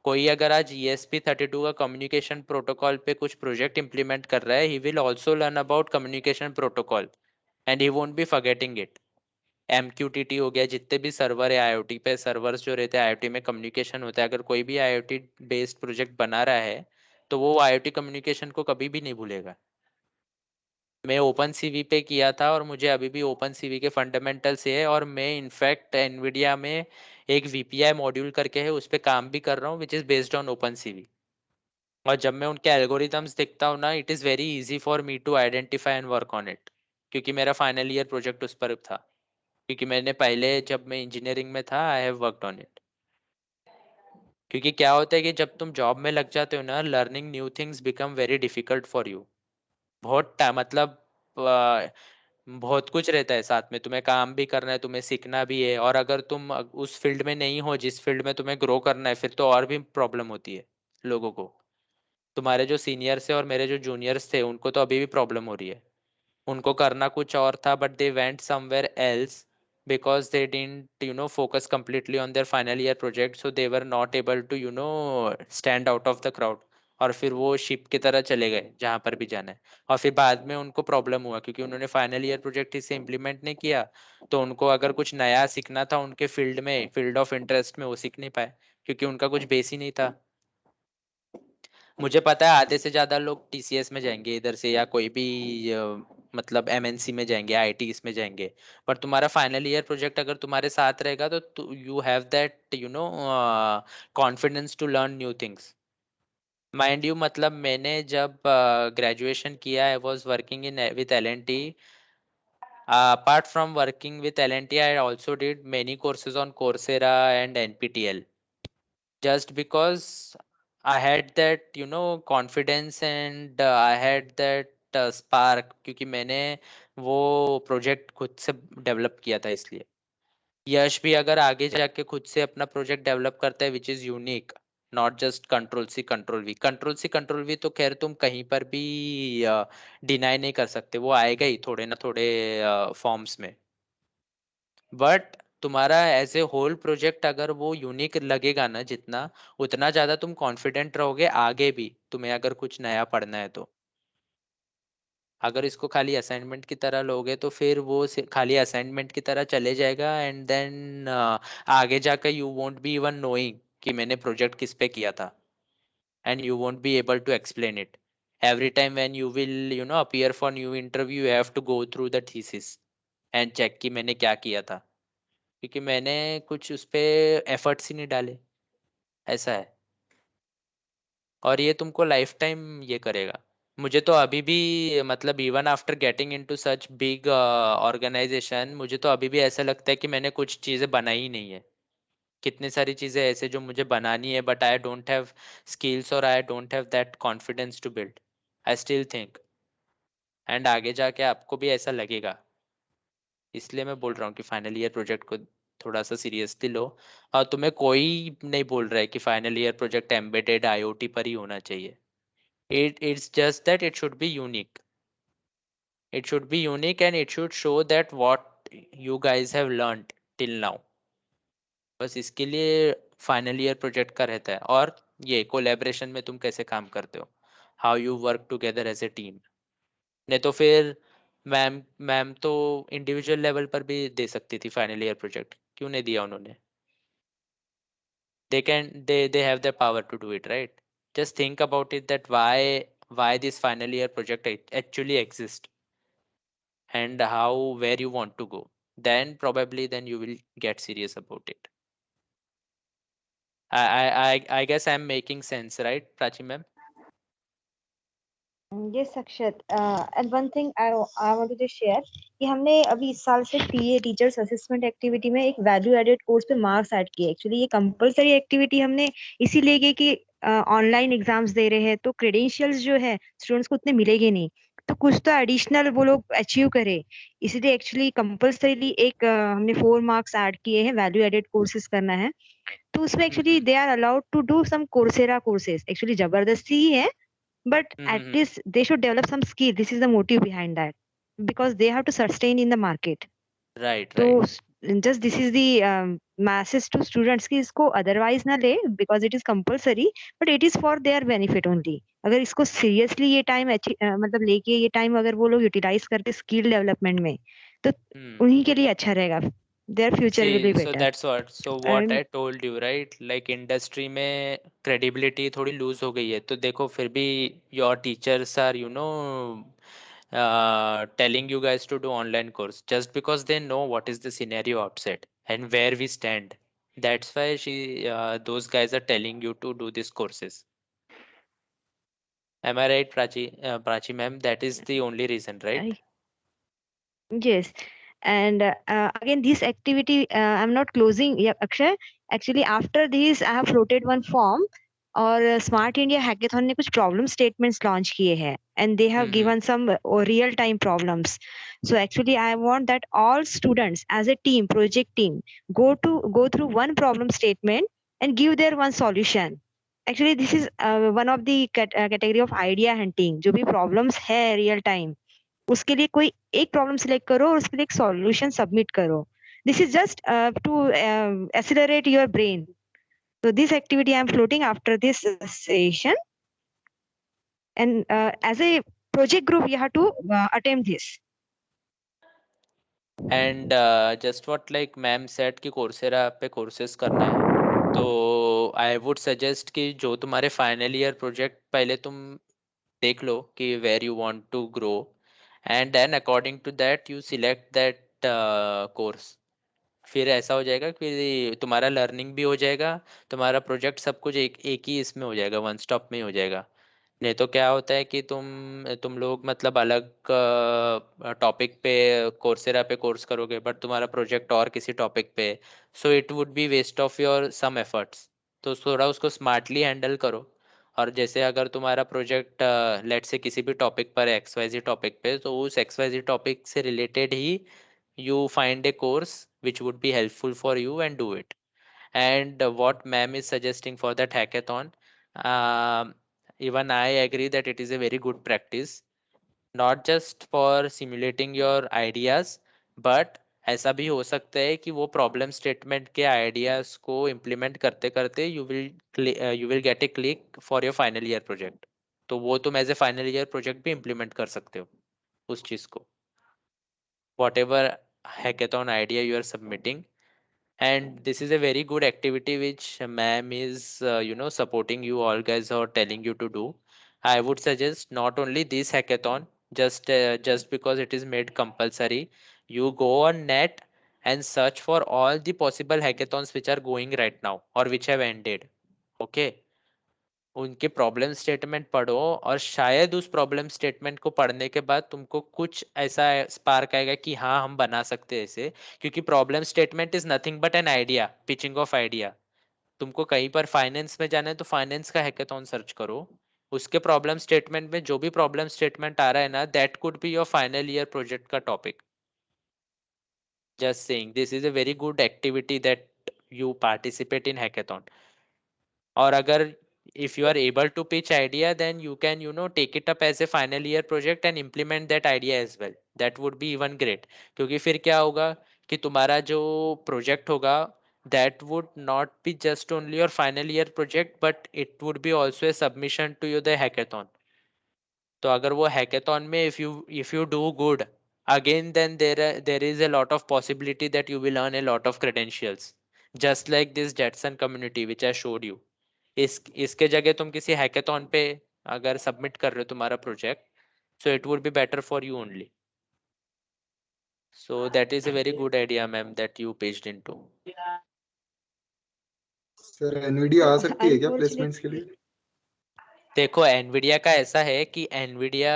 कोई अगर आज ESP32 का कम्युनिकेशन प्रोटोकॉल पे कुछ प्रोजेक्ट इंप्लीमेंट कर रहा है, he will also learn about communication protocol and he won't be forgetting it. MQTT हो गया, जितने भी सर्वर है IoT पे, सर्वर्स जो रहते हैं IoT में कम्युनिकेशन होता है, अगर कोई भी IoT बेस्ड प्रोजेक्ट बना रहा है तो वो IoT कम्युनिकेशन को कभी भी नहीं भूलेगा. मैं ओपन सीवी पे किया था और मुझे अभी भी ओपन सीवी के फंडामेंटल से है, और मैं इनफैक्ट एनवीडिया में एक VPI मॉड्यूल करके है उस पर काम भी कर रहा हूँ which is based on OpenCV. और जब मैं उनके एल्गोरिथम्स देखता हूँ ना, it is very easy for me to identify and work on it, क्योंकि मेरा फाइनल ईयर प्रोजेक्ट उस पर था, क्योंकि मैंने पहले जब मैं इंजीनियरिंग में था I have worked on it. क्योंकि क्या होता है कि जब तुम जॉब में लग जाते हो ना, learning new things become very difficult for you. बहुत टाइम, मतलब बहुत कुछ रहता है साथ में, तुम्हें काम भी करना है, तुम्हें सीखना भी है, और अगर तुम उस फील्ड में नहीं हो जिस फील्ड में तुम्हें ग्रो करना है, फिर तो और भी प्रॉब्लम होती है लोगों को. तुम्हारे जो सीनियर्स है और मेरे जो जूनियर्स थे उनको तो अभी भी प्रॉब्लम हो रही है. उनको करना कुछ और था but they went somewhere else because they didn't focus completely on their final year project, so they were not able to stand out of the crowd. और फिर वो शिप की तरह चले गए जहाँ पर भी जाना है, और फिर बाद में उनको प्रॉब्लम हुआ क्योंकि उन्होंने फाइनल ईयर प्रोजेक्ट इसे इम्प्लीमेंट नहीं किया. तो उनको अगर कुछ नया सीखना था उनके फील्ड में, फील्ड ऑफ इंटरेस्ट में, वो सीख नहीं पाए क्योंकि उनका कुछ बेस ही नहीं था. मुझे पता है आधे से ज्यादा लोग TCS में जाएंगे इधर से, या कोई भी मतलब MNC में जाएंगे, IT इसमें जाएंगे, पर तुम्हारा फाइनल ईयर प्रोजेक्ट अगर तुम्हारे साथ रहेगा तो you have that confidence to learn new things. Mind you, मतलब मैंने जब ग्रेजुएशन किया, I was working in with L&T. Apart from working with L&T, I also did many courses on Coursera and NPTEL, just because I had that confidence, and I had that spark, क्योंकि मैंने वो project खुद से develop किया था. इसलिए यश भी अगर आगे जाके खुद से अपना प्रोजेक्ट डेवलप करता है which is unique, not just control C control V तो खैर तुम कहीं पर भी डिनाई नहीं कर सकते, वो आएगा ही थोड़े ना थोड़े फॉर्म्स में. बट तुम्हारा एज ए होल प्रोजेक्ट अगर वो यूनिक लगेगा ना जितना, उतना ज्यादा तुम कॉन्फिडेंट रहोगे आगे भी तुम्हें अगर कुछ नया पढ़ना है तो. अगर इसको खाली असाइनमेंट की तरह लोगे तो फिर वो खाली असाइनमेंट की तरह चले जाएगा, एंड देन आगे जाकर you won't be even knowing कि मैंने प्रोजेक्ट किस पे किया था, and you won't be able to explain it. Every time when you will appear for new interview, you have to go through the thesis and check कि मैंने क्या किया था, क्योंकि मैंने कुछ उस पे एफर्ट्स ही नहीं डाले. ऐसा है, और ये तुमको लाइफ टाइम ये करेगा. मुझे तो अभी भी, मतलब even after getting into such big organization, मुझे तो अभी भी ऐसा लगता है कि मैंने कुछ चीज़ें बनाई ही नहीं है. कितनी सारी चीज़ें ऐसे जो मुझे बनानी है but I don't have skills और I don't have that confidence to build. I still think, and आगे जाके आपको भी ऐसा लगेगा. इसलिए मैं बोल रहा हूँ कि फाइनल ईयर प्रोजेक्ट को थोड़ा सा सीरियसली लो. और तुम्हें कोई नहीं बोल रहा है कि final year project embedded IoT पर ही होना चाहिए. It's just that it should be unique. It should be unique and it should show that what you guys have learned till now. बस इसके लिए फाइनल ईयर प्रोजेक्ट का रहता है. और ये कोलैबोरेशन में तुम कैसे काम करते हो, how you work together as a team. नहीं तो फिर मैम मैम तो इंडिविजुअल लेवल पर भी दे सकती थी फाइनल ईयर प्रोजेक्ट. क्यों नहीं दिया उन्होंने? They have the power to do it, right? Just think about it, that why this final year project actually exists, and how, where you want to go. Then probably then you will get serious about it. I guess I'm making sense, right, Prachi ma'am? Yes, Akshat. And one thing I want to just share कि हमने अभी इस साल से TA teachers assessment activity में एक value added course पे marks add किए। एक्चुअली ये कंपलसरी एक्टिविटी हमने इसीलिए की कि ऑनलाइन एग्जाम्स दे रहे हैं तो क्रेडेंशियल्स जो है स्टूडेंट्स को उतने मिलेंगे नहीं, तो कुछ तो एडिशनल वो लोग अचीव करे, इसलिए एक्चुअली कंपलसरीली एक हमने 4 मार्क्स ऐड किए हैं, वैल्यू एडेड कोर्सेज करना है। तो उसमें actually they are allowed to do some Coursera courses, actually जबरदस्ती ही है, but at least they should develop some skill. This is the motive behind that, because they have to sustain in the market. Right, So right. just this is the masses to students कि इसको otherwise ना ले, because it is compulsory, but it is for their benefit only. अगर इसको seriously ये time मतलब लेके ये time अगर वो लोग utilize करते skill development में, तो उन्हीं के लिए अच्छा रहेगा, their future will be See, so better. that's what And I told you, right? Like industry में credibility थोड़ी lose हो गई है, तो देखो फिर भी your teachers are, telling you guys to do online course just because they know what is the scenario outside and where we stand. That's why those guys are telling you to do these courses. Am I right, Prachi ma'am? That is the only reason, right? yes, and again, this activity, I'm not closing. Yeah, Akshay. Actually, after this, I have floated one form. और smart India hackathon ने कुछ problem statements launch किए हैं, and they have given some real time problems. So actually, I want that all students, as a team, project team, go through one problem statement and give their one solution. Actually, this is one of the category of idea hunting. जो भी problems है real time, उसके लिए कोई एक problem select करो और उसके लिए एक सॉल्यूशन सबमिट करो. This is just to accelerate your brain. So this activity I am floating after this session, and as a project group you have to attempt this. And just what like ma'am said कि Coursera पे courses करना है, तो I would suggest कि जो तुम्हारे final year project पहले तुम देख लो कि where you want to grow, and then according to that you select that course. फिर ऐसा हो जाएगा कि तुम्हारा लर्निंग भी हो जाएगा, तुम्हारा प्रोजेक्ट सब कुछ एक ही इसमें हो जाएगा, वन स्टॉप में ही हो जाएगा. नहीं तो क्या होता है कि तुम लोग मतलब अलग टॉपिक पे कोर्सेरा पे कोर्स करोगे, बट तुम्हारा प्रोजेक्ट और किसी टॉपिक पे, so it would be waste of your some efforts. तो थोड़ा उसको स्मार्टली हैंडल करो. और जैसे अगर तुम्हारा प्रोजेक्ट लेट से किसी भी टॉपिक पर XYZ टॉपिक पे, तो उस XYZ टॉपिक से related he you find a course which would be helpful for you and do it. And what ma'am is suggesting for that hackathon, um, even I agree that it is a very good practice, not just for simulating your ideas, but ऐसा भी हो सकता है कि वो problem statement के ideas को implement करते करते you will get a click for your final year project. तो वो तुम as a final year project भी इम्प्लीमेंट कर सकते हो उस चीज को, whatever hackathon idea you are submitting. And this is a very good activity which ma'am is supporting you all guys or telling you to do. I would suggest not only this hackathon, just because it is made compulsory, you go on net and search for all the possible hackathons which are going right now or which have ended. Okay, उनके problem statement पढ़ो, और शायद उस problem statement को पढ़ने के बाद तुमको कुछ ऐसा स्पार्क आएगा कि हाँ हम बना सकते हैं ऐसे. क्योंकि problem statement is nothing but an idea, pitching of idea. तुमको कहीं पर फाइनेंस में जाना है तो फाइनेंस का हैकेथॉन सर्च करो, उसके प्रॉब्लम स्टेटमेंट में जो भी प्रॉब्लम स्टेटमेंट आ रहा है ना, that could be your final year project का topic. Just saying, this is a very good activity that you participate in hackathon. और अगर if you are able to pitch idea, then you can take it up as a final year project and implement that idea as well. That would be even great. क्योंकि फिर क्या होगा कि तुम्हारा जो project होगा, that would not be just only your final year project, but it would be also a submission to you the hackathon. तो अगर वो hackathon में if you do good, again then there is a lot of possibility that you will earn a lot of credentials, just like this Jetson community which I showed you. इसके जगह तुम किसी hackathon पे अगर submit कर रहे हो तुम्हारा project, so it would be better for you only. So that is a very good idea, ma'am, that you pitched into. Sir Nvidia आ सकती है क्या प्लेसमेंट्स के लिए? देखो एनवीडिया का ऐसा है कि एनवीडिया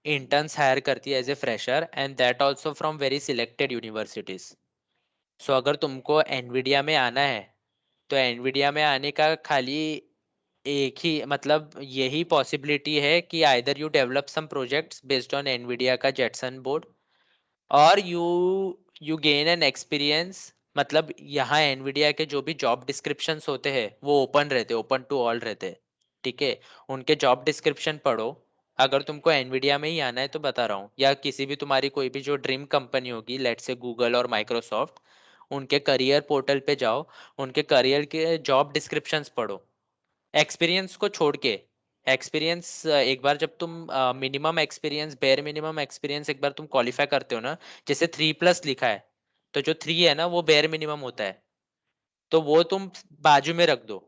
इंटर्न्स हायर करती है as a fresher, and that also from very selected universities. So अगर तुमको एनवीडिया में आना है तो एनवीडिया में आने का खाली एक ही मतलब यही पॉसिबिलिटी है कि either you develop some projects based on Nvidia का जेटसन बोर्ड, और यू गेन एन एक्सपीरियंस. मतलब यहाँ एनवीडिया के जो भी जॉब डिस्क्रिप्शंस होते हैं वो ओपन रहते, ओपन टू ऑल रहते, ठीक है. उनके जॉब डिस्क्रिप्शन पढ़ो. अगर तुमको एनवीडिया में ही आना है तो बता रहा हूँ, या किसी भी तुम्हारी कोई भी जो ड्रीम कंपनी होगी, लेट्स से गूगल और माइक्रोसॉफ्ट, उनके करियर पोर्टल पे जाओ, उनके करियर के जॉब डिस्क्रिप्शंस पढ़ो. एक्सपीरियंस को छोड़ के, एक्सपीरियंस एक बार जब तुम minimum experience, bare minimum experience एक बार तुम क्वालिफाई करते हो ना, जैसे 3+ लिखा है, तो जो 3 है ना वो बेयर मिनिमम होता है, तो वो तुम बाजू में रख दो,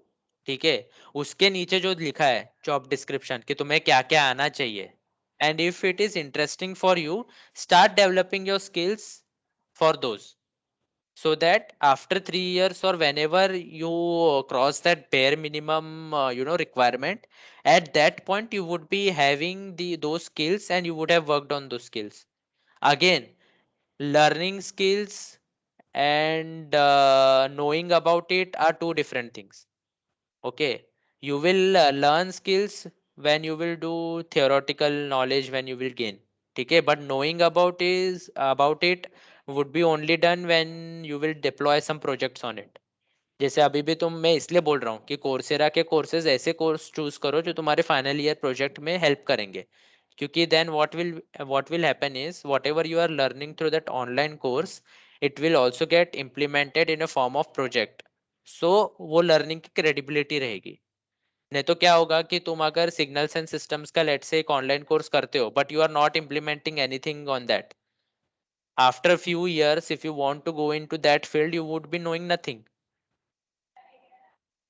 ठीक है. उसके नीचे जो लिखा है जॉब डिस्क्रिप्शन कि तुम्हें क्या क्या आना चाहिए, and if it is interesting for you, start developing your skills for those, so that after 3 years or whenever you cross that bare minimum requirement, at that point you would be having those skills and you would have worked on those skills. Again, learning skills and knowing about it are two different things. Okay, you will learn skills when you will do theoretical knowledge, when you will gain, okay, but knowing about it would be only done when you will deploy some projects on it. जैसे अभी भी मैं इसलिए बोल रहा हूँ कि Coursera के कोर्सेज ऐसे कोर्स चूज करो जो तुम्हारे फाइनल ईयर प्रोजेक्ट में हेल्प करेंगे, क्योंकि then what will happen is whatever you are learning through that online course, it will also get implemented in a form of project. So वो learning की credibility रहेगी. नहीं तो क्या होगा कि तुम अगर सिग्नल्स एंड सिस्टम्स का लेट से एक ऑनलाइन कोर्स करते हो but you are not implementing anything on that, after few years if you want to go into that field you would be knowing nothing.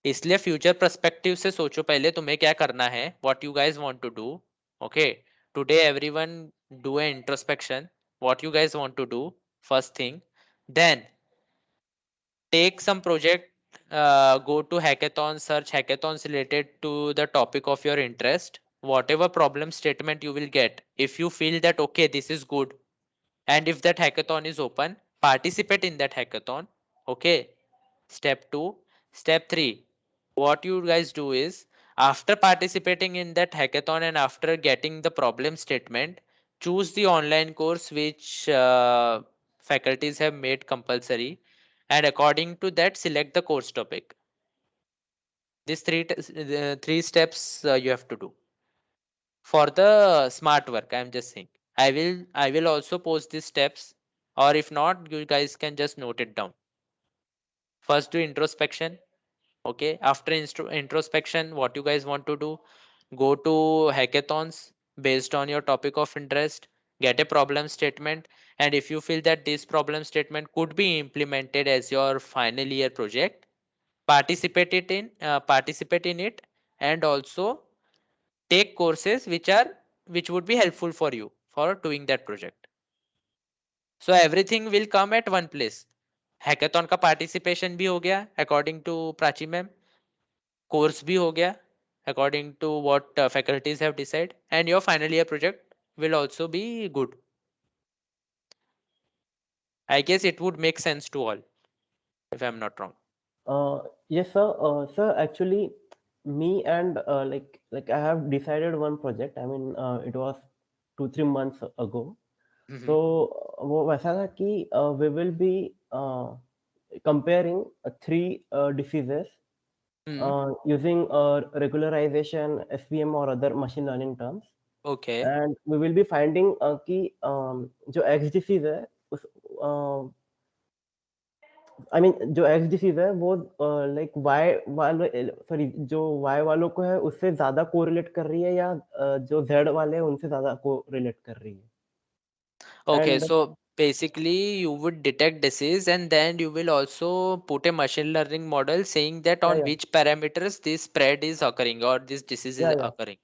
इसलिए फ्यूचर पर्सपेक्टिव से सोचो पहले तुम्हें क्या करना है, what you guys want to do. Okay, today everyone do a introspection, what you guys want to do first thing, then take some project, go to hackathon, search hackathons related to the topic of your interest. Whatever problem statement you will get, if you feel that okay this is good, and if that hackathon is open, participate in that hackathon. Okay, step 2. Step 3, what you guys do is, after participating in that hackathon and after getting the problem statement, choose the online course which faculties have made compulsory, and according to that select the course topic. These three steps you have to do for the smart work. I'm just saying, I will also post these steps, or if not you guys can just note it down. First, do introspection. Okay, after introspection, what you guys want to do, go to hackathons based on your topic of interest, get a problem statement, and if you feel that this problem statement could be implemented as your final year project, participate in it, and also take courses which would be helpful for you for doing that project. So everything will come at one place. Hackathon का participation भी हो गया according to Prachi ma'am, course भी हो गया according to what faculties have decided, and your final year project will also be good. I guess it would make sense to all if I'm not wrong. Yes, sir. Sir, actually, me and like I have decided one project. I mean, it was 2-3 months ago. So वो वैसा था कि we will be comparing 3 diseases using regularization, SVM or other machine learning terms. Okay. And we will be finding कि जो X disease है उस I mean जो x disease है वो लाइक वाई वाले सॉरी जो वाई वालों को है उससे ज्यादा कोरिलेट कर रही है या जो जेड वाले हैं उनसे ज्यादा कोरिलेट कर रही है. Okay, And so basically you would detect disease and then you will also put a machine learning model saying that yeah, on yeah, which parameters this spread is occurring or this disease is yeah, yeah. occurring.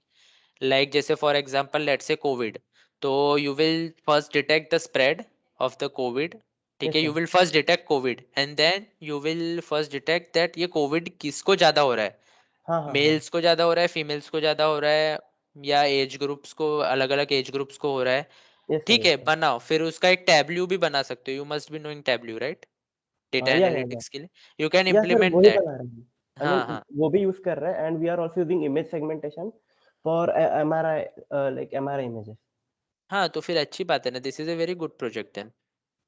Like जैसे for example, let's say COVID. So you will first detect the spread of the COVID. ठीक Yes, है, sir. you will first detect COVID and then you will first detect that ये COVID किसको ज्यादा हो रहा है, हाँ, हाँ, हाँ. मेल्स को ज्यादा हो रहा है, फीमेल्स को ज्यादा हो रहा है, या एज ग्रुप्स को, अलग अलग एज ग्रुप्स को हो रहा है. Yes, sir. ठीक Yes, है, sir. बनाओ, फिर उसका एक टैब्ल्यू भी बना सकते हो. You must be knowing Tableau, right? Data Yeah, yeah, yeah. Analytics के लिए you can Yeah, sir, implement वही दैट. बना रहे हैं. I हाँ mean, हाँ वो भी यूज कर रहे हैं, and we are also using image segmentation for MRI, like MRI images. हाँ, तो फिर अच्छी बात है ना. This is a very good project then.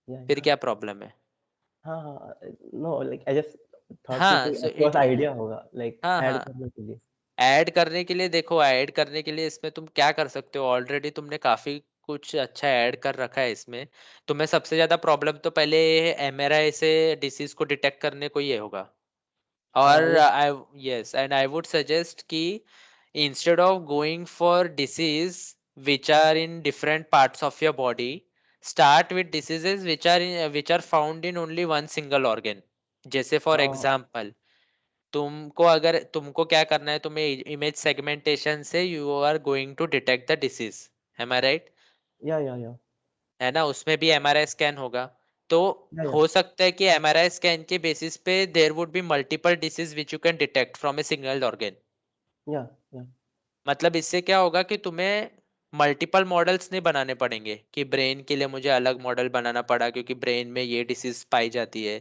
Yeah, फिर yeah. क्या प्रॉब्लम है? हाँ, हाँ. No, like I just thought कि हाँ, कोई सो आपके पास इट, आइडिया होगा, like हाँ ऐड हाँ, करने के लिए. ऐड करने के लिए देखो, ऐड करने के लिए इसमें तुम क्या कर सकते हो, ऑलरेडी तुमने काफी कुछ अच्छा ऐड कर रखा है इसमें. तुम्हें सबसे ज्यादा प्रॉब्लम तो पहले एमआरआई से डिसीज को डिटेक्ट करने को ही होगा. और Yes. I, yes, and I would suggest कि instead of going for disease which are in different parts of your body, start with diseases which are found in only one single organ. जैसे for Uh, example, तुमको अगर तुमको क्या करना है, तुम्हें image segmentation से you are going to detect the disease. Am I right? yeah, yeah, yeah. है ना, उसमें भी एमआरआई स्कैन होगा. तो Yeah, yeah. हो सकता है कि एमआरआई स्कैन के बेसिस पे there would be multiple disease which you can detect from a single organ. Yeah, yeah. मतलब इससे क्या होगा कि तुम्हें मल्टीपल मॉडल्स नहीं बनाने पड़ेंगे कि ब्रेन के लिए मुझे अलग मॉडल बनाना पड़ा क्योंकि ब्रेन में ये डिसीज पाई जाती है.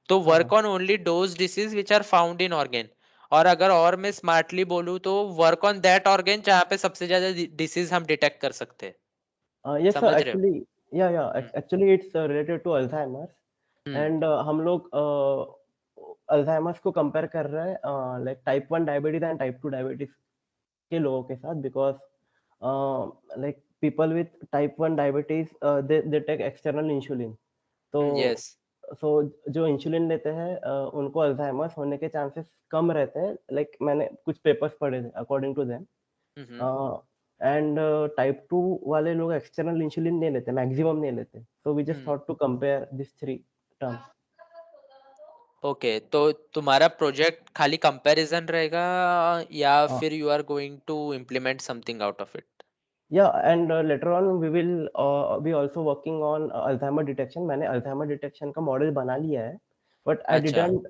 तो हाँ, वर्क हाँ. On only those disease which are found in organ. और अगर और मैं स्मार्टली बोलूँ तो वर्क ऑन दैट ऑर्गन जहाँ पे सबसे ज्यादा डिसीज हम डिटेक्ट कर सकते हैं. Yes, sir. समझ रहे हो? Actually, yeah, yeah. Hmm Actually, it's related to Alzheimer's, hmm and हम लोग Alzheimer's को compare कर रहे हैं like type 1 diabetes and type 2 diabetes के लोगों के साथ, because like people with type 1 diabetes, they take external insulin. तो यस. so जो इंसुलिन लेते हैं उनको अल्जाइमर्स होने के चांसेस कम रहते हैं. लाइक मैंने कुछ पेपर्स पढ़े थे according to them. And type 2 वाले लोग एक्सटर्नल इंसुलिन नहीं लेते, मैक्सिमम नहीं लेते. So we just thought to compare this three terms. Okay, तो तुम्हारा प्रोजेक्ट खाली कंपैरिजन रहेगा या फिर you are going to implement something out of it? Yeah, and later on we will be also working on Alzheimer detection. मैंने Alzheimer detection का model बना लिया है, but I अच्छा. didn't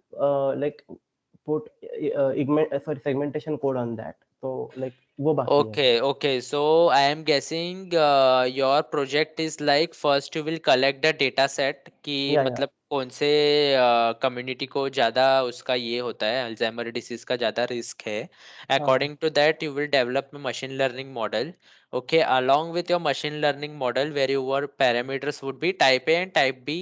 like put segmentation code on that. So like वो बाकी है. Okay, okay. So I am guessing your project is like first you will collect the data set कि Yeah, yeah. मतलब कौन से कम्युनिटी को ज़्यादा उसका ये होता है, अल्जाइमर डिसीज का ज़्यादा रिस्क है. हाँ, हाँ. According to that you will develop a machine learning model. Okay, along with your machine learning model where your parameters would be type A and type B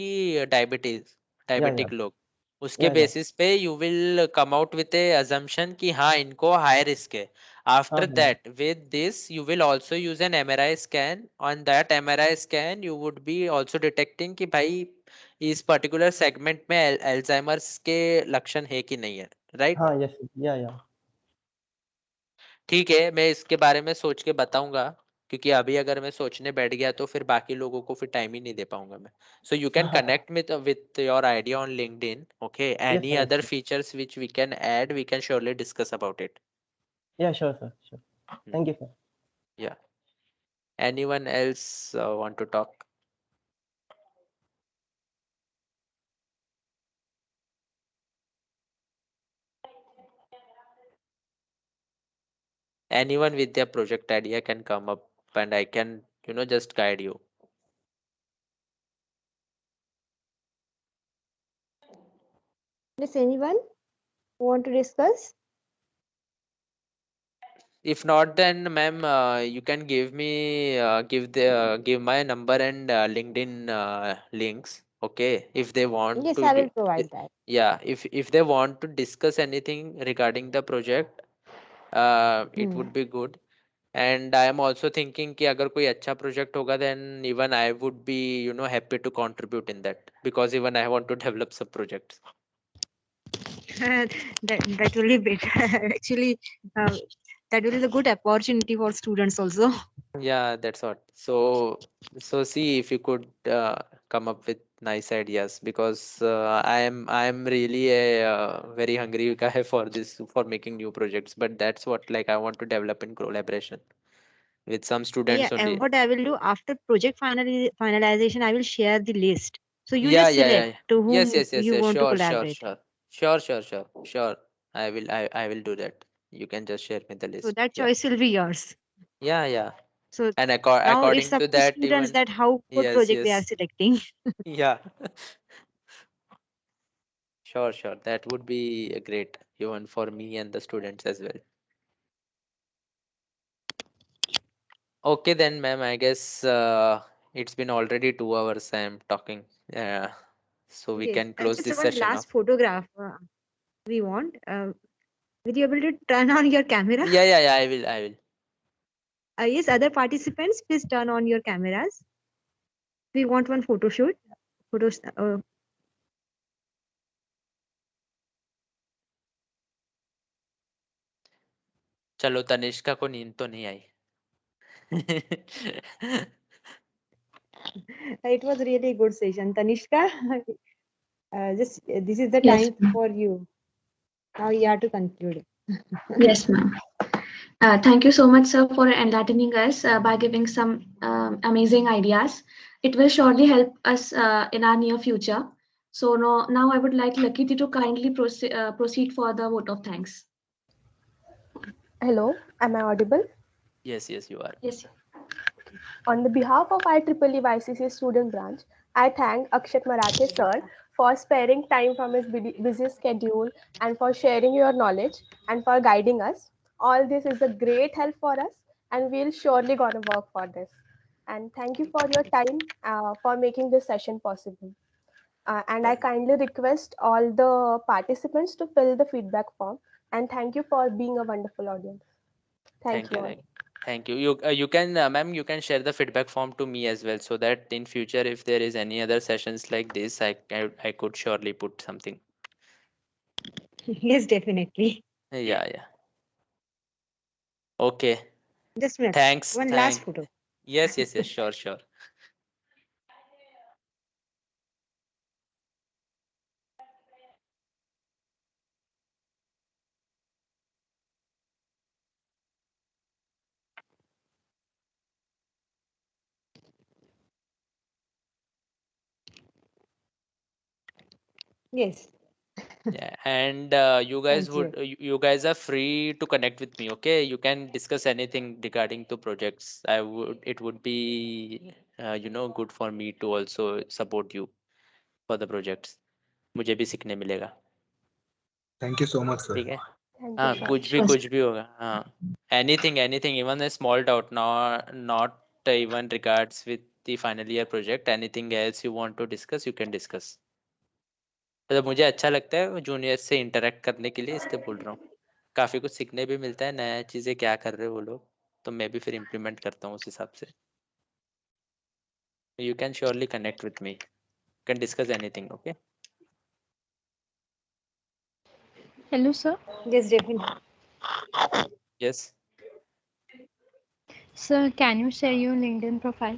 diabetes, Yeah, yeah. diabetic लोग. उसके Yeah, yeah. Basis पे you will come out with A assumption कि हाँ इनको high risk है. हाँ, After हाँ. that, with this, you will also use an MRI scan. On that MRI scan, you would be also detecting कि भाई इस particular segment में Alzheimer's के लक्षण है कि नहीं है, right? हाँ, yes. Yeah, yeah. ठीक है, मैं इसके बारे में सोच के बताऊंगा क्योंकि अभी अगर मैं सोचने बैठ गया तो फिर बाकी लोगों को फिर टाइम ही नहीं दे पाऊंगा मैं. So you can connect with your idea on LinkedIn. Okay, Yes, any sir. Yes, other sir. features which we can add, we can surely discuss about it. Yeah, sure, sir. Sure. Thank you, sir. Yeah. Anyone else want to talk? Anyone with their project idea can come up and I can, just guide you. Does anyone want to discuss? If not, then ma'am, you can give me give my number and LinkedIn links. Okay, if they want Yes, to, I will provide that. yeah, if they want to discuss anything regarding the project, it would be good. And I am also thinking कि अगर कोई अच्छा project होगा, then even I would be, happy to contribute in that because even I want to develop some projects. that will be better. Actually, that will be a good opportunity for students also. Yeah, that's what. So see if you could come up with nice ideas, because I am really a very hungry guy for this, for making new projects. But that's what, like, I want to develop in collaboration with some Yeah, students and only. what I will do after project finalization, I will share the list. So you Yeah, just yeah, select yeah. to Yes, whom yes, yes, you yes. want to Sure, sure, collaborate. sure. Sure, sure, sure, sure. I will do that. You can just share me the So list. that Yeah. choice will be yours. Yeah, yeah. So And now it's according up to to that, students even, that how good yes, project they are yes. selecting. Yeah. Sure, sure. That would be a great, even for me and the students as well. Okay then, ma'am. I guess it's been already 2 hours I am talking. So we Yes, can close just this one session off. last photograph we want. Will you able to turn on your camera? Yeah, yeah, yeah. I will. Yes, other participants, please turn on your cameras. We want one photo shoot. Photos. चलो, तनिष्का को नींद तो नहीं आई. It was really a good session. Tanishka, just this is the Yes, time ma'am. for you. Now you have to conclude. Yes, ma'am. Thank you so much, sir, for enlightening us by giving some amazing ideas. It will surely help us in our near future. So now I would like Lakiti to kindly proceed for the vote of thanks. Hello, am I audible? Yes, yes, you are. Yes. On the behalf of IEEE YCC student branch, I thank Akshat Marathe sir for sparing time from his busy schedule and for sharing your knowledge and for guiding us. All this is a great help for us and we'll surely gonna work for this. And thank you for your time for making this session possible. And I kindly request all the participants to fill the feedback form. And thank you for being a wonderful audience. Thank Thank you you, all. thank you. You can, ma'am, you can share the feedback form to me as well, so that in future, if there is any other sessions like this, I could surely put something. Yes, definitely. Yeah, yeah. Okay. Just a minute. Thanks. One last photo. Yes, yes, yes. Sure, sure. Yes. Yeah, and Thank you. you guys are free to connect with me. Okay, you can discuss anything regarding to projects. It would be good for me to also support you for the projects. मुझे भी सीखने मिलेगा. Thank you so much, sir. ठीक है. Thank you, हाँ, sir. कुछ भी होगा. हाँ, anything, even a small doubt, not even regards with the final year project. Anything else you want to discuss, you can discuss. मतलब मुझे अच्छा लगता है जूनियर से इंटरेक्ट करने के लिए, इसलिए बोल रहा हूँ. काफी कुछ सीखने भी मिलता है, नया चीजें क्या कर रहे हो वो लोग, तो मैं भी फिर इम्प्लीमेंट करता हूँ उस हिसाब से. You can surely connect with me, can discuss anything. Okay. Hello, sir. Yes, definitely. Yes. Sir, can you share your LinkedIn profile?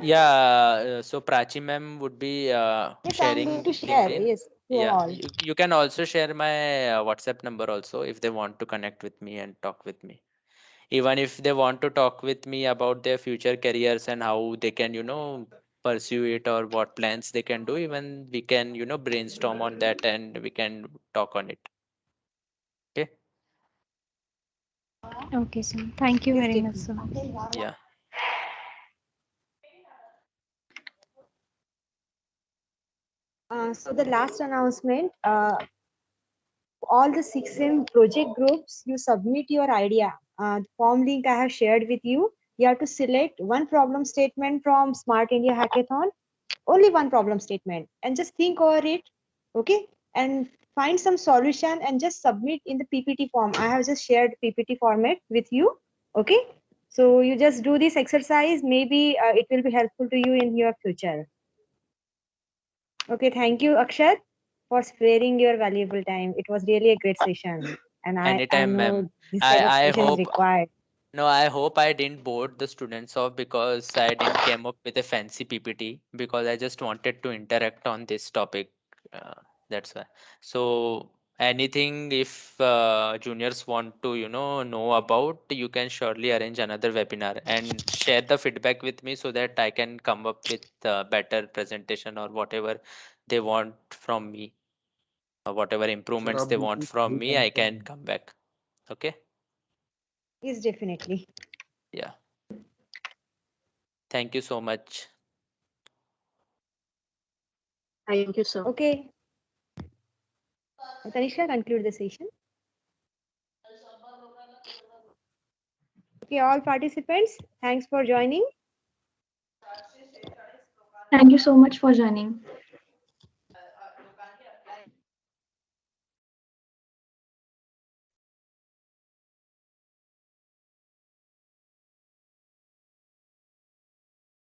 Yeah, so Prachi ma'am would be Yes, I'm sharing going to share. LinkedIn. Yes, to Yeah, all. you can also share my WhatsApp number also if they want to connect with me and talk with me. Even if they want to talk with me about their future careers and how they can pursue it, or what plans they can do, even we can brainstorm on that and we can talk on it. Okay. Okay, sir. Thank you Yes, very much, definitely. sir. Yeah. So the last announcement, all the 6M project groups, you submit your idea. The form link I have shared with you. You have to select one problem statement from Smart India Hackathon, only one problem statement, and just think over it, okay? And find some solution and just submit in the PPT form. I have just shared PPT format with you, okay? So you just do this exercise. Maybe it will be helpful to you in your future. Okay, thank you, Akshat, for sparing your valuable time. It was really a great session. and I Anytime, know ma'am. this type of I session is hope required. No, I hope I didn't bore the students off because I didn't came up with a fancy PPT because I just wanted to interact on this topic. Uh, that's why. So anything if juniors want to, know about, you can surely arrange another webinar and share the feedback with me so that I can come up with a better presentation or whatever they want from me, or whatever sir improvements आप they want बिल्कुल from सही me, काम I कर रहे can हैं come back. Okay. Yes, definitely. Yeah. Thank you so much. Thank you, sir. Okay, Tanishka, conclude the session. Okay, all participants, thanks for joining. Thank you so much for joining.